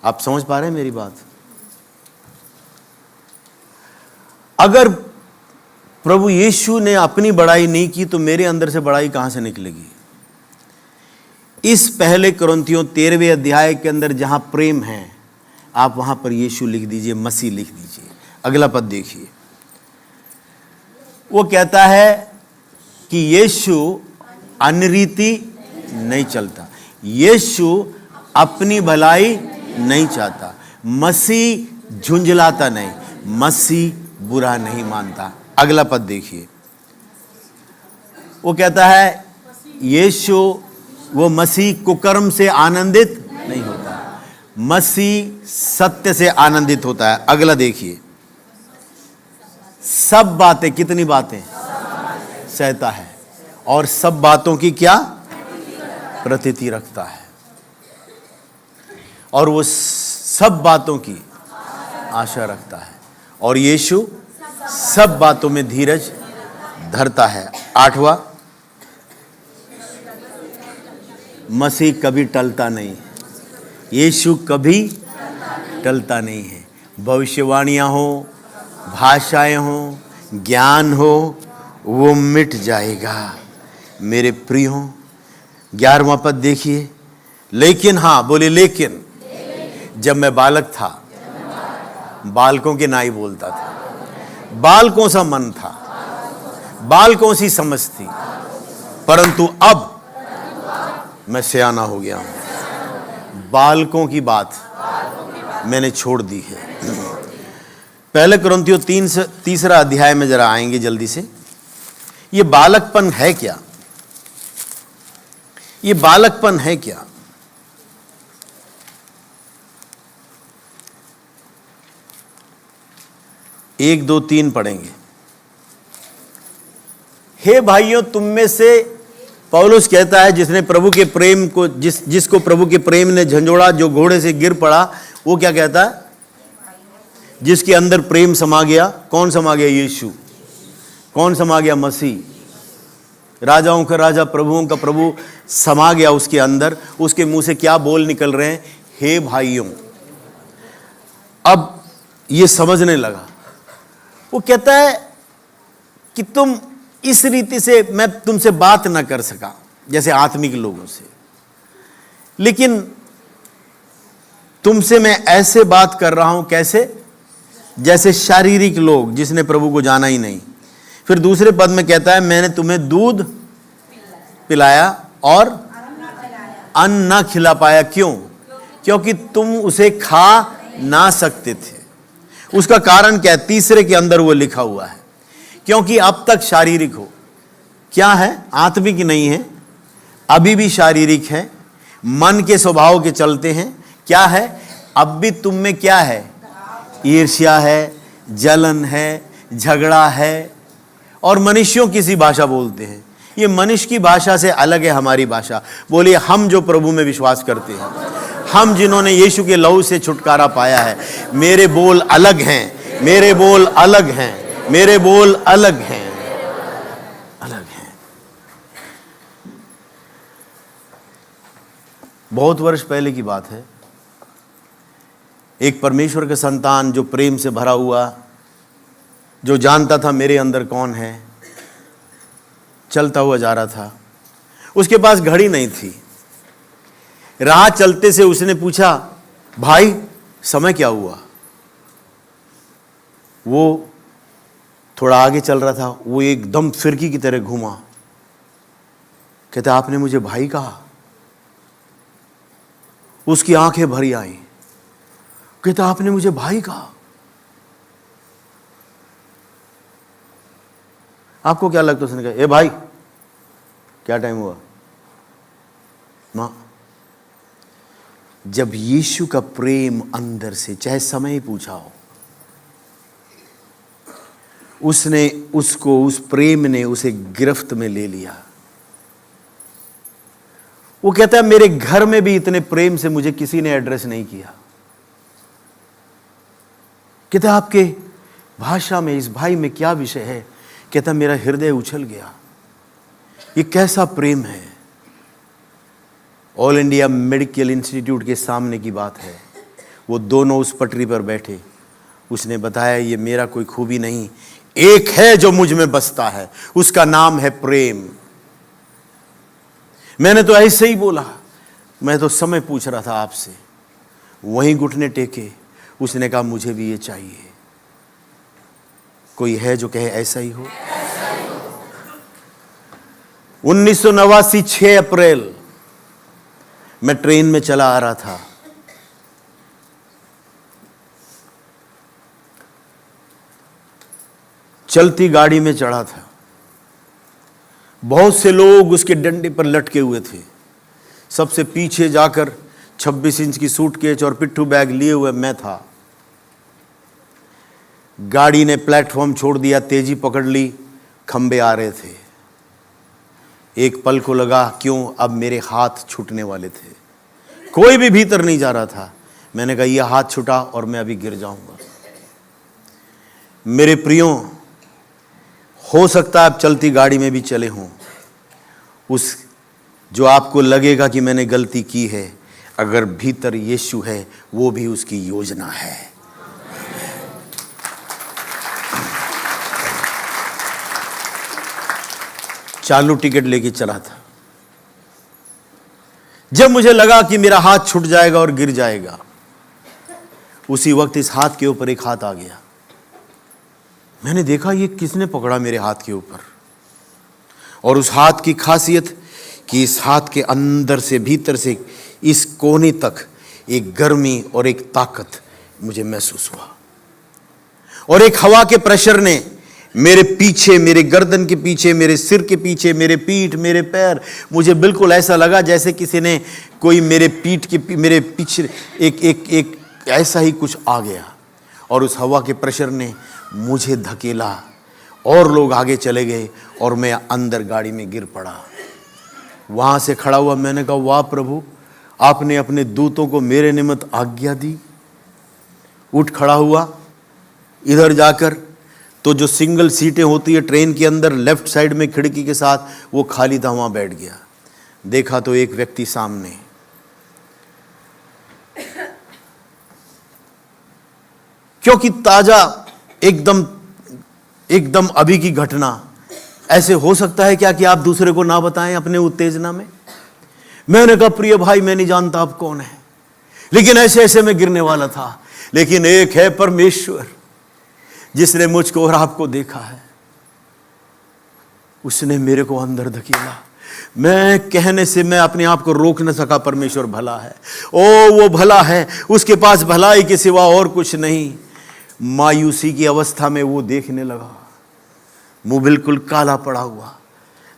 A: आप समझ पा रहे हैं मेरी बात? अगर प्रभु यीशु ने अपनी बड़ाई नहीं की तो मेरे अंदर से बड़ाई कहां से निकलेगी? इस पहले कुरिन्थियों 13वें अध्याय के अंदर जहां प्रेम है, आप वहां पर यीशु लिख दीजिए, मसीह लिख दीजिए। अगला पद देखिए। वो कहता है कि यीशु अनरीति नहीं चलता। यीशु अपनी भलाई नहीं चाहता। मसीह झुंझलाता नहीं। मसीह बुरा नहीं मानता। अगला पद देखिए। वो कहता है यीशु, वो मसीह कुकर्म से आनंदित नहीं होता। मसीह सत्य से आनंदित होता है। अगला देखिए। सब बातें, कितनी बातें सहता है और सब बातों की क्या प्रतीति रखता है, और वो सब बातों की आशा रखता है। और यीशु सब बातों में धीरज धरता है। 8वां, मसीह कभी टलता नहीं। यीशु कभी टलता नहीं है। भविष्यवाणियां हो, भाषाएं हो, ज्ञान हो, वो मिट जाएगा। मेरे प्रियो 11वां पद देखिए। लेकिन, हाँ बोले लेकिन, जब मैं बालक था बालकों के नाई बोलता था, बालकों सा मन था, बालकों सी समझ थी, परंतु अब मैं सयाना हो गया हूं। बालकों की बात मैंने छोड़ दी है। पहले कुरिन्थियों 3 अध्याय में जरा आएंगे जल्दी से। ये बालकपन है क्या? ये बालकपन है क्या? एक, दो, 3 पढ़ेंगे। हे भाइयों, तुम में से पौलुस कहता है जिसने प्रभु के प्रेम को, जिसको प्रभु के प्रेम ने झंझोड़ा, जो घोड़े से गिर पड़ा, वो क्या कहता है? जिसके अंदर प्रेम समा गया। कौन समा गया? यीशु। कौन समा गया? मसीह। राजाओं का राजा, प्रभुओं का प्रभु समा गया उसके अंदर। उसके मुंह से क्या बोल निकल रहे हैं? हे भाइयों। अब ये समझने लगा। वो कहता है कि तुम इस रीति से, मैं तुमसे बात ना कर सका जैसे आत्मिक लोगों से, लेकिन तुमसे मैं ऐसे बात कर रहा हूं। कैसे? जैसे शारीरिक लोग जिसने प्रभु को जाना ही नहीं। फिर दूसरे पद में कहता है मैंने तुम्हें दूध पिलाया और अन्न ना खिला पाया। क्यों? क्योंकि तुम उसे खा ना सकते थे। उसका कारण क्या है? तीसरे के अंदर वो लिखा हुआ है, क्योंकि अब तक शारीरिक हो। क्या है? आत्मिक नहीं है, अभी भी शारीरिक है, मन के स्वभाव के चलते हैं। क्या है? अब भी तुम में क्या है? ईर्ष्या है, जलन है, झगड़ा है, और मनुष्यों किसी भाषा बोलते हैं। ये मनुष्य की भाषा से अलग है हमारी भाषा। बोलिए, हम जो प्रभु में विश्वास करते हैं, हम जिन्होंने यीशु के लहू से छुटकारा पाया है, मेरे बोल अलग हैं, मेरे बोल अलग हैं, मेरे बोल अलग हैं, अलग हैं। बहुत वर्ष पहले की बात है। एक परमेश्वर का संतान जो प्रेम से भरा हुआ, जो जानता था मेरे अंदर कौन है, चलता हुआ जा रहा था। उसके पास घड़ी नहीं थी। राह चलते से उसने पूछा, भाई समय क्या हुआ? वो थोड़ा आगे चल रहा था, वो एकदम फिरकी की तरह घूमा। कहता, आपने मुझे भाई कहा? उसकी आंखें भरी आई। कहता, आपने मुझे भाई कहा? आपको क्या लगता? उसने कहा, ए भाई, क्या टाइम हुआ? ना, जब यीशु का प्रेम अंदर से, चाहे समय ही पूछा हो, उसने उसको, उस प्रेम ने उसे गिरफ्त में ले लिया। वो कहता है, मेरे घर में भी इतने प्रेम से मुझे किसी ने एड्रेस नहीं किया। कहता, आपके भाषा में, इस भाई में क्या विषय है? कहता, मेरा हृदय उछल गया। ये कैसा प्रेम है? ऑल इंडिया मेडिकल इंस्टीट्यूट के सामने की बात है। वो दोनों उस पटरी पर बैठे। उसने बताया, ये मेरा कोई खूबी नहीं, एक है जो मुझ में बसता है, उसका नाम है प्रेम। मैंने तो ऐसे ही बोला, मैं तो समय पूछ रहा था आपसे। वहीं घुटने टेके उसने कहा, मुझे भी ये चाहिए। कोई है जो कहे ऐसा ही हो? 1989 6 अप्रैल, मैं ट्रेन में चला आ रहा था। चलती गाड़ी में चढ़ा था। बहुत से लोग उसके डंडे पर लटके हुए थे। सबसे पीछे जाकर 26 इंच की सूटकेस और पिट्ठू बैग लिए हुए मैं था। गाड़ी ने प्लेटफॉर्म छोड़ दिया, तेजी पकड़ ली, खंबे आ रहे थे। एक पल को लगा, क्यों, अब मेरे हाथ छूटने वाले थे। कोई भी भीतर नहीं जा रहा था। मैंने कहा, यह हाथ छूटा और मैं अभी गिर जाऊंगा। मेरे प्रियो, हो सकता है आप चलती गाड़ी में भी चले हों। उस जो आपको लगेगा कि मैंने गलती की है, अगर भीतर यीशु है, वो भी उसकी योजना है। चालू टिकट लेके चला था। जब मुझे लगा कि मेरा हाथ छूट जाएगा और गिर जाएगा, उसी वक्त इस हाथ के ऊपर एक हाथ आ गया। मैंने देखा, ये किसने पकड़ा मेरे हाथ के ऊपर? और उस हाथ की खासियत कि इस हाथ के अंदर से, भीतर से, इस कोने तक एक गर्मी और एक ताकत मुझे महसूस हुआ। और एक हवा के प्रेशर ने मेरे पीछे, मेरे गर्दन के पीछे, मेरे सिर के पीछे, मेरे पीठ, मेरे पैर, मुझे बिल्कुल ऐसा लगा जैसे किसी ने कोई मेरे पीठ के, मेरे पीछे एक ऐसा ही कुछ आ गया। और उस हवा के प्रेशर ने मुझे धकेला और लोग आगे चले गए और मैं अंदर गाड़ी में गिर पड़ा। वहां से खड़ा हुआ मैंने कहा, वाह प्रभु, आपने अपने दूतों को मेरे निमित्त आज्ञा दी। उठ खड़ा हुआ, इधर जाकर तो जो सिंगल सीटें होती है ट्रेन के अंदर, लेफ्ट साइड में खिड़की के साथ, वो खाली था, वहां बैठ गया। देखा तो एक व्यक्ति सामने, क्योंकि ताजा, एकदम अभी की घटना। ऐसे हो सकता है क्या कि आप दूसरे को ना बताएं अपने उत्तेजना में? मैंने कहा, प्रिय भाई, मैं नहीं जानता आप कौन है, लेकिन ऐसे ऐसे में गिरने वाला था। लेकिन एक है परमेश्वर जिसने मुझको और आपको देखा है। उसने मेरे को अंदर धकेला। मैं कहने से मैं अपने आप को रोक न सका। परमेश्वर भला है, ओ वो भला है, उसके पास भलाई के सिवा और कुछ नहीं। मायूसी की अवस्था में वो देखने लगा। मुंह बिल्कुल काला पड़ा हुआ,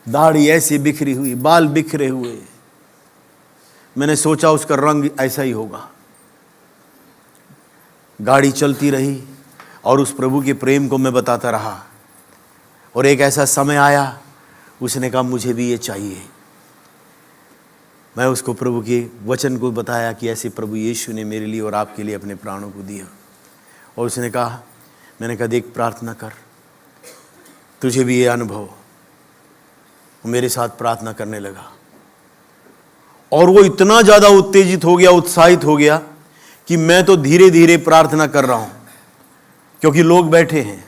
A: दाढ़ी ऐसी बिखरी हुई, बाल बिखरे हुए। मैंने सोचा उसका रंग ऐसा ही होगा। गाड़ी चलती रही और उस प्रभु के प्रेम को मैं बताता रहा। और एक ऐसा समय आया, उसने कहा मुझे भी ये चाहिए। मैं उसको प्रभु के वचन को बताया कि ऐसे प्रभु यीशु ने मेरे लिए और आपके लिए अपने प्राणों को दिया। और उसने कहा, मैंने कहा देख प्रार्थना कर, तुझे भी ये अनुभव। वो मेरे साथ प्रार्थना करने लगा और वो इतना ज़्यादा उत्तेजित हो गया, उत्साहित हो गया कि मैं तो धीरे धीरे प्रार्थना कर रहा हूँ क्योंकि लोग बैठे हैं,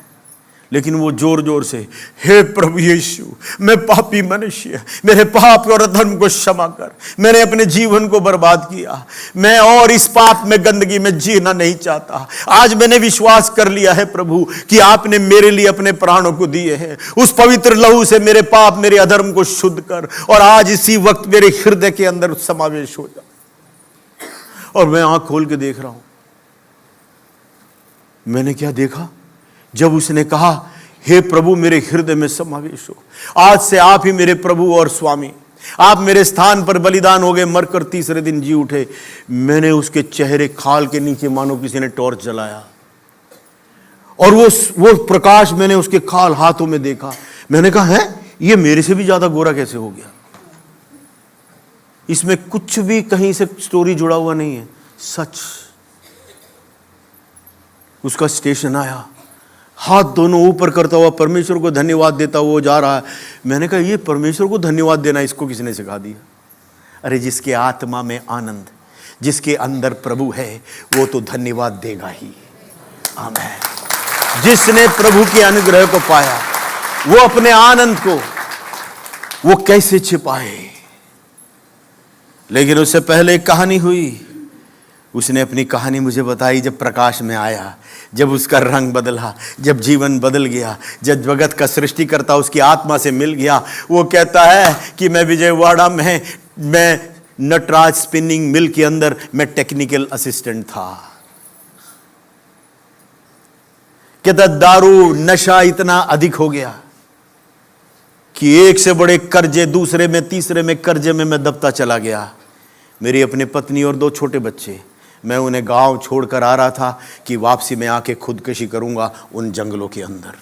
A: लेकिन वो जोर जोर से, हे प्रभु यीशु, मैं पापी मनुष्य, मेरे पाप और अधर्म को क्षमा कर, मैंने अपने जीवन को बर्बाद किया, मैं और इस पाप में गंदगी में जीना नहीं चाहता। आज मैंने विश्वास कर लिया है प्रभु कि आपने मेरे लिए अपने प्राणों को दिए हैं। उस पवित्र लहू से मेरे पाप, मेरे अधर्म को शुद्ध कर और आज इसी वक्त मेरे हृदय के अंदर समावेश हो जा। और मैं आंख खोल के देख रहा हूं। मैंने क्या देखा? जब उसने कहा, हे प्रभु मेरे हृदय में समावेश हो, आज से आप ही मेरे प्रभु और स्वामी, आप मेरे स्थान पर बलिदान हो गए, मरकर तीसरे दिन जी उठे। मैंने उसके चेहरे खाल के नीचे मानो किसी ने टॉर्च जलाया और वो प्रकाश मैंने उसके खाल हाथों में देखा। मैंने कहा, है ये मेरे से भी ज्यादा गोरा कैसे हो गया? इसमें कुछ भी कहीं से स्टोरी जुड़ा हुआ नहीं है, सच। उसका स्टेशन आया, हाथ दोनों ऊपर करता हुआ परमेश्वर को धन्यवाद देता हुआ जा रहा है। मैंने कहा, ये परमेश्वर को धन्यवाद देना इसको किसने सिखा दिया? अरे जिसके आत्मा में आनंद, जिसके अंदर प्रभु है, वो तो धन्यवाद देगा ही। आमीन। जिसने प्रभु के अनुग्रह को पाया, वो अपने आनंद को वो कैसे छिपाए? लेकिन उससे पहले एक कहानी हुई। उसने अपनी कहानी मुझे बताई। जब प्रकाश में आया, जब उसका रंग बदला, जब जीवन बदल गया, जब जगत का सृष्टिकर्ता उसकी आत्मा से मिल गया, वो कहता है कि मैं विजयवाड़ा में, मैं नटराज स्पिनिंग मिल के अंदर मैं टेक्निकल असिस्टेंट था। कहता दारू नशा इतना अधिक हो गया कि एक से बड़े कर्जे, दूसरे में, तीसरे में कर्जे में मैं दबता चला गया। मेरी अपनी पत्नी और 2 छोटे बच्चे, मैं उन्हें गांव छोड़कर आ रहा था कि वापसी में आके खुदकुशी करूंगा उन जंगलों के अंदर।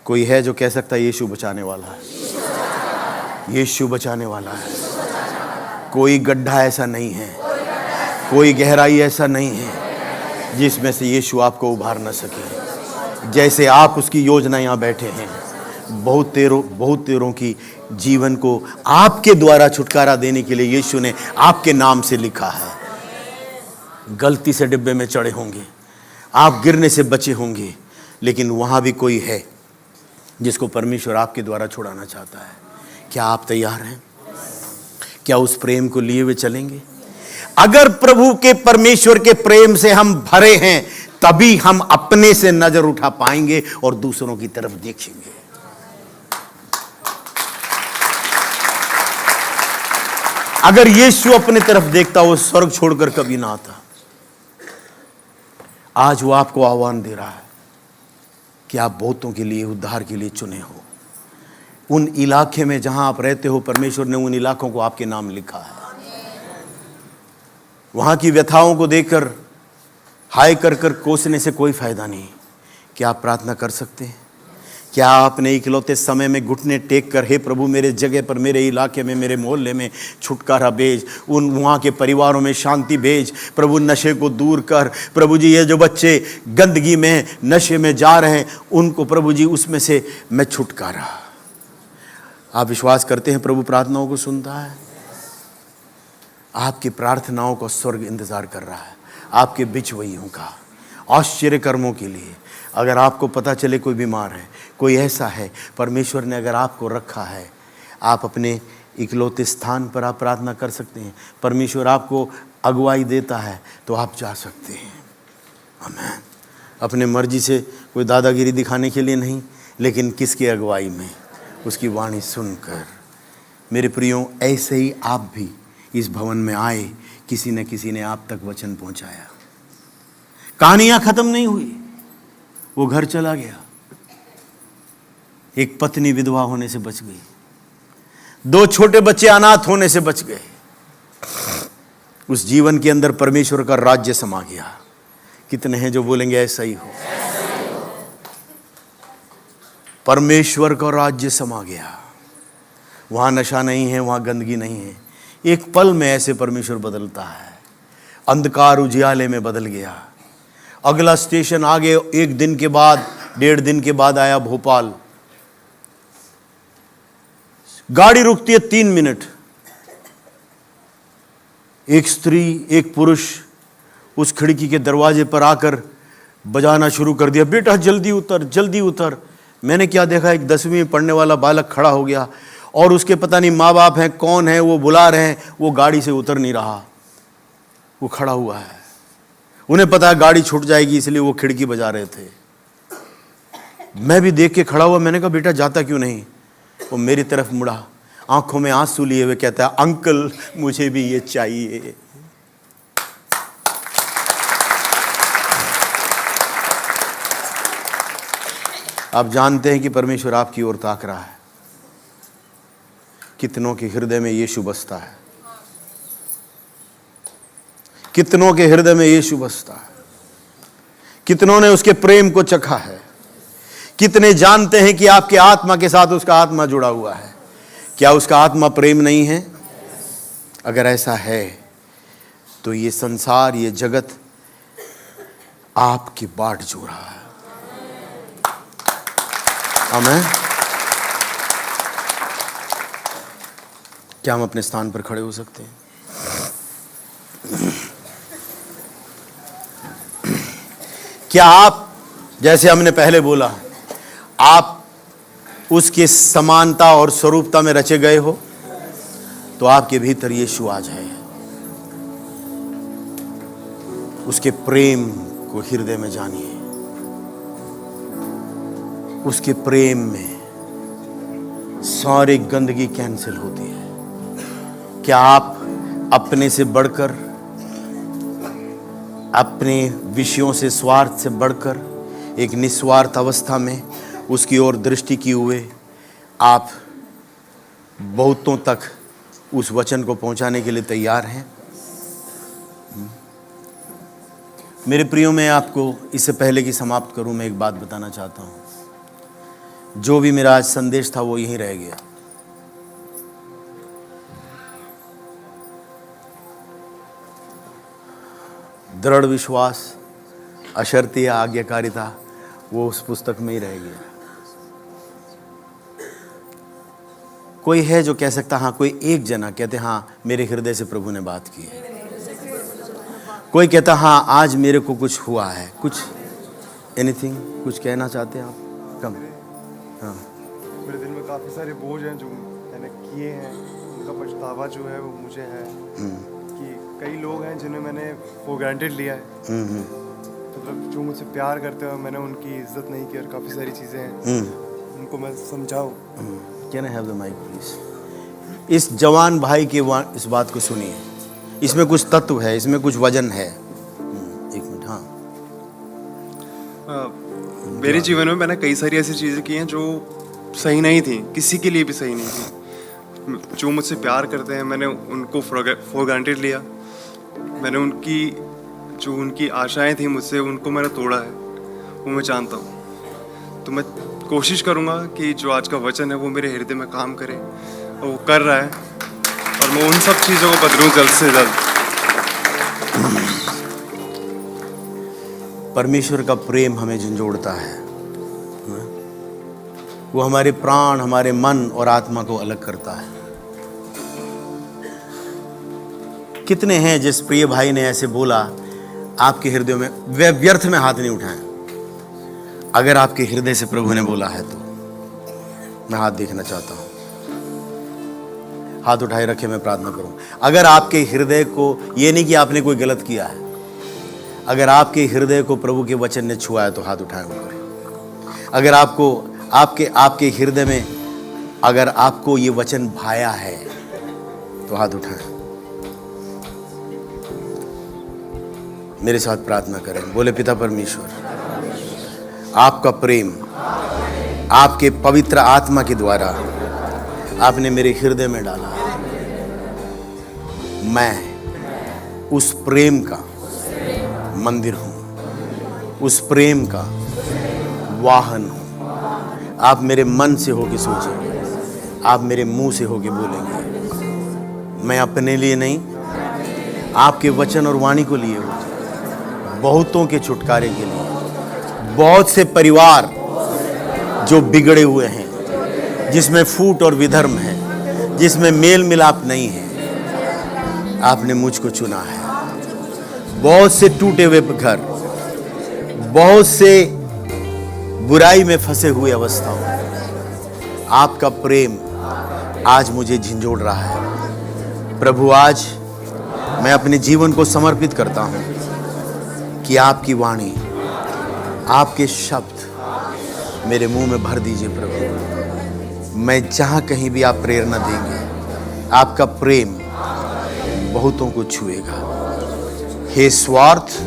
A: कोई है जो कह सकता है यीशु बचाने वाला है? यीशु बचाने वाला है। कोई गड्ढा ऐसा नहीं है, कोई गहराई ऐसा नहीं है जिसमें से यीशु आपको उभार न सके। जैसे आप उसकी योजना यहां बैठे हैं, बहुत तेरों की जीवन को आपके द्वारा छुटकारा देने के लिए यीशु ने आपके नाम से लिखा है। गलती से डिब्बे में चढ़े होंगे, आप गिरने से बचे होंगे, लेकिन वहां भी कोई है जिसको परमेश्वर आपके द्वारा छुड़ाना चाहता है। क्या आप तैयार हैं? क्या उस प्रेम को लिए हुए चलेंगे? अगर प्रभु के, परमेश्वर के प्रेम से हम भरे हैं, तभी हम अपने से नजर उठा पाएंगे और दूसरों की तरफ देखेंगे। अगर यीशु अपने तरफ देखता, वो स्वर्ग छोड़कर कभी ना आता। आज वो आपको आह्वान दे रहा है कि आप बहुतों के लिए, उद्धार के लिए चुने हो। उन इलाके में जहां आप रहते हो, परमेश्वर ने उन इलाकों को आपके नाम लिखा है। वहां की व्यथाओं को देखकर हाय कर कर कोसने से कोई फायदा नहीं। क्या आप प्रार्थना कर सकते हैं? क्या आपने इकलौते समय में घुटने टेक कर, हे प्रभु मेरे जगह पर, मेरे इलाके में, मेरे मोहल्ले में छुटकारा भेज, उन वहाँ के परिवारों में शांति भेज, प्रभु नशे को दूर कर। प्रभु जी ये जो बच्चे गंदगी में, नशे में जा रहे हैं, उनको प्रभु जी उसमें से मैं छुटकारा। आप विश्वास करते हैं प्रभु प्रार्थनाओं को सुनता है? आपकी प्रार्थनाओं का स्वर्ग इंतजार कर रहा है, आपके बिचवइयों का, आश्चर्य कर्मों के लिए। अगर आपको पता चले कोई बीमार है, कोई ऐसा है, परमेश्वर ने अगर आपको रखा है, आप अपने इकलौते स्थान पर आप प्रार्थना कर सकते हैं। परमेश्वर आपको अगुवाई देता है तो आप जा सकते हैं। आमीन। अपने मर्जी से, कोई दादागिरी दिखाने के लिए नहीं, लेकिन किसकी अगुवाई में, उसकी वाणी सुनकर। मेरे प्रियो, ऐसे ही आप भी इस भवन में आए, किसी न किसी ने आप तक वचन पहुंचाया। कहानियां खत्म नहीं हुई, वो घर चला गया। एक पत्नी विधवा होने से बच गई, 2 छोटे बच्चे अनाथ होने से बच गए। उस जीवन के अंदर परमेश्वर का राज्य समा गया। कितने हैं जो बोलेंगे ऐसा ही हो? परमेश्वर का राज्य समा गया। वहाँ नशा नहीं है, वहाँ गंदगी नहीं है। एक पल में ऐसे परमेश्वर बदलता है। अंधकार उजियाले में बदल गया। अगला स्टेशन आगे 1 दिन के बाद, 1.5 दिन के बाद आया भोपाल। गाड़ी रुकती है 3 मिनट। एक स्त्री, एक पुरुष उस खिड़की के दरवाजे पर आकर बजाना शुरू कर दिया, बेटा जल्दी उतर, जल्दी उतर। मैंने क्या देखा, एक 10वीं में पढ़ने वाला बालक खड़ा हो गया और उसके पता नहीं माँ बाप हैं, कौन है, वो बुला रहे हैं, वो गाड़ी से उतर नहीं रहा, वो खड़ा हुआ है। उन्हें पता है गाड़ी छूट जाएगी, इसलिए वो खिड़की बजा रहे थे। मैं भी देख के खड़ा हुआ। मैंने कहा बेटा जाता क्यों नहीं? वो मेरी तरफ मुड़ा, आंखों में आंसू लिए हुए कहता है, अंकल मुझे भी ये चाहिए। आप जानते हैं कि परमेश्वर आपकी ओर ताक रहा है। कितनों के हृदय में यीशु बसता है, कितनों के हृदय में यीशु बसता है, कितनों ने उसके प्रेम को चखा है। कितने जानते हैं कि आपके आत्मा के साथ उसका आत्मा जुड़ा हुआ है? क्या उसका आत्मा प्रेम नहीं है? अगर ऐसा है तो ये संसार, ये जगत आपकी बाट जो रहा है। आमीन। क्या हम अपने स्थान पर खड़े हो सकते हैं? क्या आप, जैसे हमने पहले बोला, आप उसकी समानता और स्वरूपता में रचे गए हो? तो आपके भीतर यीशु आ जाए, उसके प्रेम को हृदय में जानिए। उसके प्रेम में सारी गंदगी कैंसिल होती है। क्या आप अपने से बढ़कर, अपने विषयों से, स्वार्थ से बढ़कर एक निस्वार्थ अवस्था में उसकी ओर दृष्टि किए हुए आप बहुतों तक उस वचन को पहुंचाने के लिए तैयार हैं? मेरे प्रियो, मैं आपको इससे पहले कि समाप्त करूं, मैं एक बात बताना चाहता हूं। जो भी मेरा आज संदेश था वो यहीं रह गया। दृढ़ विश्वास, अशर्तीय आज्ञाकारिता, वो उस पुस्तक में ही रह गया। कोई है जो कह सकता, हाँ कोई एक जना कहते, हाँ मेरे हृदय से प्रभु ने बात की है। कोई कहता, हाँ आज मेरे को कुछ हुआ है, कुछ एनीथिंग, कुछ कहना चाहते हैं आप? कम। हाँ,
C: मेरे दिल में काफ़ी सारे बोझ हैं जो मैंने किए हैं, उनका पछतावा जो है वो मुझे है कि कई लोग हैं जिन्हें मैंने फॉर ग्रांटेड लिया है। मतलब जो मुझसे प्यार करते हैं, मैंने उनकी इज्जत नहीं की और काफ़ी सारी चीज़ें हैं, उनको मैं समझाऊँ।
A: Can I have the mic please? इस जवान भाई की इस बात को सुनिए। इसमें कुछ तत्व है, इसमें कुछ वजन है। एक मिनट। हाँ,
C: मेरे जीवन में मैंने कई सारी ऐसी चीज़ें की हैं जो सही नहीं थी, किसी के लिए भी सही नहीं थी। जो मुझसे प्यार करते हैं, मैंने उनको फॉर ग्रांटेड लिया। मैंने उनकी आशाएं थी मुझसे, उनको मैंने तोड़ा है, वो मैं जानता हूँ। तो मैं कोशिश करूँगा कि जो आज का वचन है वो मेरे हृदय में काम करे, और वो कर रहा है, और मैं उन सब चीज़ों को बदलूँ जल्द से जल्द।
A: परमेश्वर का प्रेम हमें झंझोड़ता है। वो हमारे प्राण, हमारे मन और आत्मा को अलग करता है। कितने हैं जिस प्रिय भाई ने ऐसे बोला, आपके हृदय में, वे व्यर्थ में हाथ नहीं उठाएं। अगर आपके हृदय से प्रभु ने बोला है तो मैं हाथ देखना चाहता हूं। हाथ उठाए रखे, मैं प्रार्थना करूं। अगर आपके हृदय को, ये नहीं कि आपने कोई गलत किया है, अगर आपके हृदय को प्रभु के वचन ने छुआ है तो हाथ उठाए ऊपर। अगर आपके हृदय में अगर आपको ये वचन भाया है तो हाथ उठाएं। मेरे साथ प्रार्थना करें। बोले, पिता परमेश्वर, आपका प्रेम आपके पवित्र आत्मा के द्वारा आपने मेरे हृदय में डाला। मैं उस प्रेम का मंदिर हूं, उस प्रेम का वाहन हूं। आप मेरे मन से होके सोचेंगे, आप मेरे मुंह से होके बोलेंगे। मैं अपने लिए नहीं, आपके वचन और वाणी को लिए हुए, बहुतों के छुटकारे के लिए। बहुत से परिवार जो बिगड़े हुए हैं, जिसमें फूट और विधर्म है, जिसमें मेल मिलाप नहीं है, आपने मुझको चुना है। बहुत से टूटे हुए घर, बहुत से बुराई में फंसे हुए अवस्थाओं, आपका प्रेम आज मुझे झंझोड़ रहा है। प्रभु, आज मैं अपने जीवन को समर्पित करता हूं कि आपकी वाणी, आपके शब्द मेरे मुंह में भर दीजिए प्रभु। मैं जहां कहीं भी आप प्रेरणा देंगे, आपका प्रेम बहुतों को छुएगा। हे स्वार्थ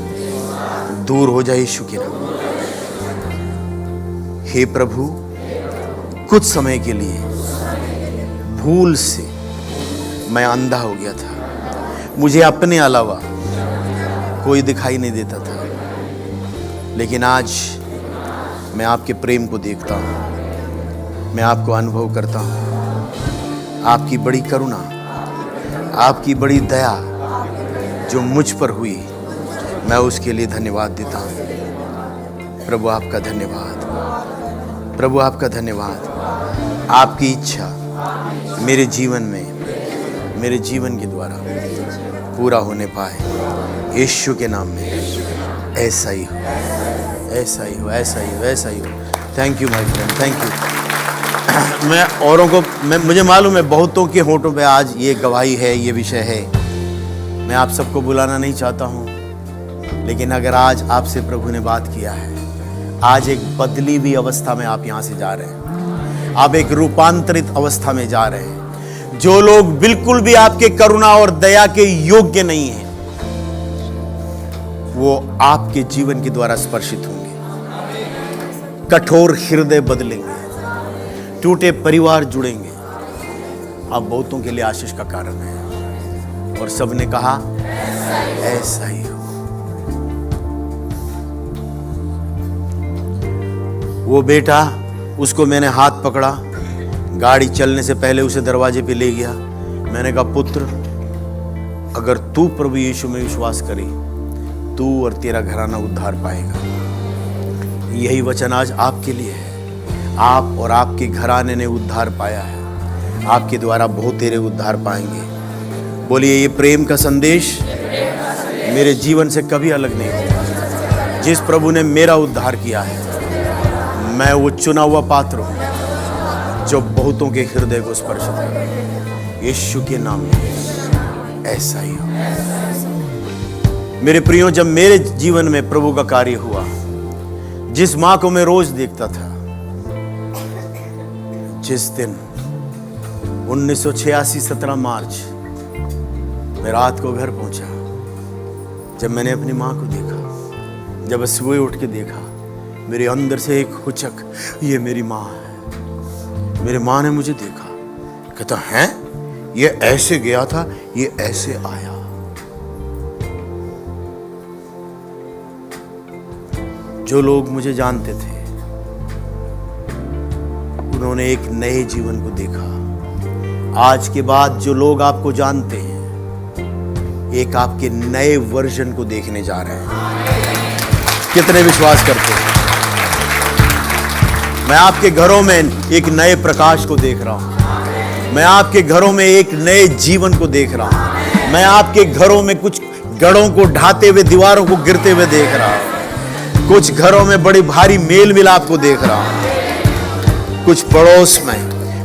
A: दूर हो जाए यीशु के नाम। हे प्रभु, कुछ समय के लिए भूल से मैं अंधा हो गया था, मुझे अपने अलावा कोई दिखाई नहीं देता था, लेकिन आज मैं आपके प्रेम को देखता हूं, मैं आपको अनुभव करता हूं। आपकी बड़ी करुणा, आपकी बड़ी दया जो मुझ पर हुई, मैं उसके लिए धन्यवाद देता हूं। प्रभु आपका धन्यवाद, प्रभु आपका धन्यवाद। आपकी इच्छा मेरे जीवन में, मेरे जीवन के द्वारा पूरा होने पाए यीशु के नाम में। ऐसा ही हो, ऐसा ही हो, ऐसा ही हो, ऐसा ही हो। Thank you my friend, thank you. मैं औरों को, मुझे मालूम है बहुतों के होठों पे आज ये गवाही है, ये विषय है। मैं आप सबको बुलाना नहीं चाहता हूँ, लेकिन अगर आज आपसे प्रभु ने बात किया है, आज एक बदली हुई अवस्था में आप यहाँ से जा रहे हैं, आप एक रूपांतरित अवस्था में जा रहे हैं। जो लोग बिल्कुल भी आपके करुणा और दया के योग्य नहीं हैं, वो आपके जीवन के द्वारा स्पर्शित होंगे। कठोर हृदय बदलेंगे, टूटे परिवार जुड़ेंगे। आप बहुतों के लिए आशीष का कारण है। और सबने कहा ऐसा ही हो। वो बेटा, उसको मैंने हाथ पकड़ा, गाड़ी चलने से पहले उसे दरवाजे पे ले गया। मैंने कहा, पुत्र, अगर तू प्रभु यीशु में विश्वास करे, तू और तेरा घराना उद्धार पाएगा। यही वचन आज आपके लिए है। आप और आपके घराने ने उद्धार पाया है, आपके द्वारा बहुत तेरे उद्धार पाएंगे। बोलिए, ये प्रेम का संदेश मेरे जीवन से कभी अलग नहीं होगा। जिस प्रभु ने मेरा उद्धार किया है, मैं वो चुना हुआ पात्र हूं जो बहुतों के हृदय को स्पर्श करे। यीशु के नाम में ऐसा ही हो। मेरे प्रियो, जब मेरे जीवन में प्रभु का कार्य हुआ, जिस मां को मैं रोज देखता था, जिस दिन 1986 17 मार्च मैं रात को घर पहुंचा, जब मैंने अपनी मां को देखा, जब सुबह उठ के देखा, मेरे अंदर से एक हुचक, ये मेरी मां है। मेरी मां ने मुझे देखा, कहता है, ये ऐसे गया था, ये ऐसे आया। जो लोग मुझे जानते थे, उन्होंने एक नए जीवन को देखा। आज के बाद जो लोग आपको जानते हैं, एक आपके नए वर्जन को देखने जा रहे हैं। कितने विश्वास करते हैं? मैं आपके घरों में एक नए प्रकाश को देख रहा हूं। मैं आपके घरों में एक नए जीवन को देख रहा हूं। मैं आपके घरों में कुछ गढ़ों को ढाते हुए, दीवारों को गिरते हुए देख रहा हूं। कुछ घरों में बड़ी भारी मेल मिलाप को देख रहा हूं। कुछ पड़ोस में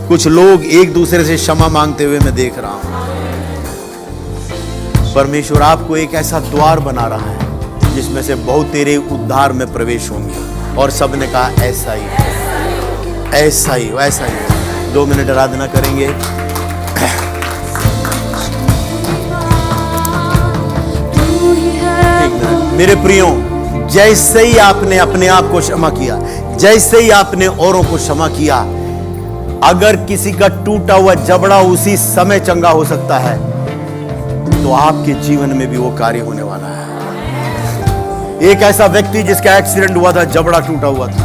A: कुछ लोग एक दूसरे से क्षमा मांगते हुए मैं देख रहा हूं। परमेश्वर आपको एक ऐसा द्वार बना रहा है जिसमें से बहुत तेरे उद्धार में प्रवेश होंगे। और सबने कहा ऐसा ही, ऐसा ही, ऐसा ही। 2 मिनट आराधना करेंगे। मेरे प्रियो, जैसे ही आपने अपने आप को क्षमा किया, जैसे ही आपने औरों को क्षमा किया, अगर किसी का टूटा हुआ जबड़ा उसी समय चंगा हो सकता है, तो आपके जीवन में भी वो कार्य होने वाला है। एक ऐसा व्यक्ति जिसका एक्सीडेंट हुआ था, जबड़ा टूटा हुआ था,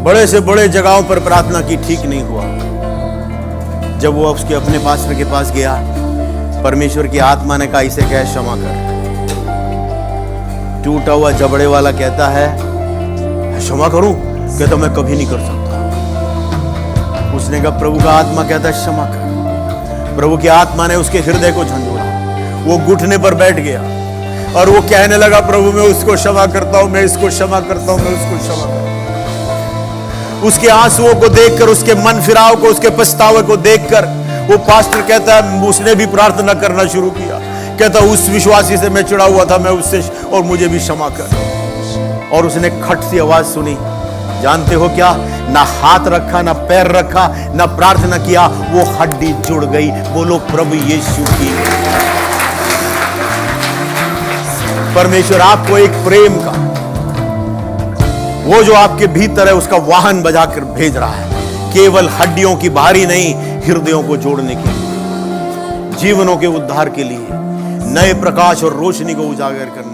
A: बड़े से बड़े जगहों पर प्रार्थना की, ठीक नहीं हुआ। जब वो उसके अपने पास्टर के पास गया, परमेश्वर की आत्मा ने कहा इसे कह क्षमा कर। टूटा हुआ जबड़े वाला कहता है क्षमा करूं? कहता मैं कभी नहीं कर सकता। उसने कहा प्रभु का आत्मा कहता है क्षमा कर। प्रभु की आत्मा ने उसके हृदय को झंझोड़ा, वो घुटने पर बैठ गया और वो कहने लगा प्रभु मैं उसको क्षमा करता हूं, मैं इसको क्षमा करता हूं, मैं उसको क्षमा करता हूं। उसके आंसुओं को देखकर, उसके मन फिराव को, उसके पछतावे को देखकर वो पास्टर कहता है उसने भी प्रार्थना करना शुरू किया। कहता उस विश्वासी से मैं चिढ़ा हुआ था, मैं उससे और मुझे भी क्षमा कर। और उसने खट सी आवाज सुनी, जानते हो क्या? ना हाथ रखा, ना पैर रखा, ना प्रार्थना किया, वो हड्डी जुड़ गई। बोलो प्रभु यीशु की। परमेश्वर आपको एक प्रेम का, वो जो आपके भीतर है उसका वाहन बजाकर भेज रहा है, केवल हड्डियों की भारी नहीं, हृदयों को जोड़ने के लिए, जीवनों के उद्धार के लिए, नए प्रकाश और रोशनी को उजागर करने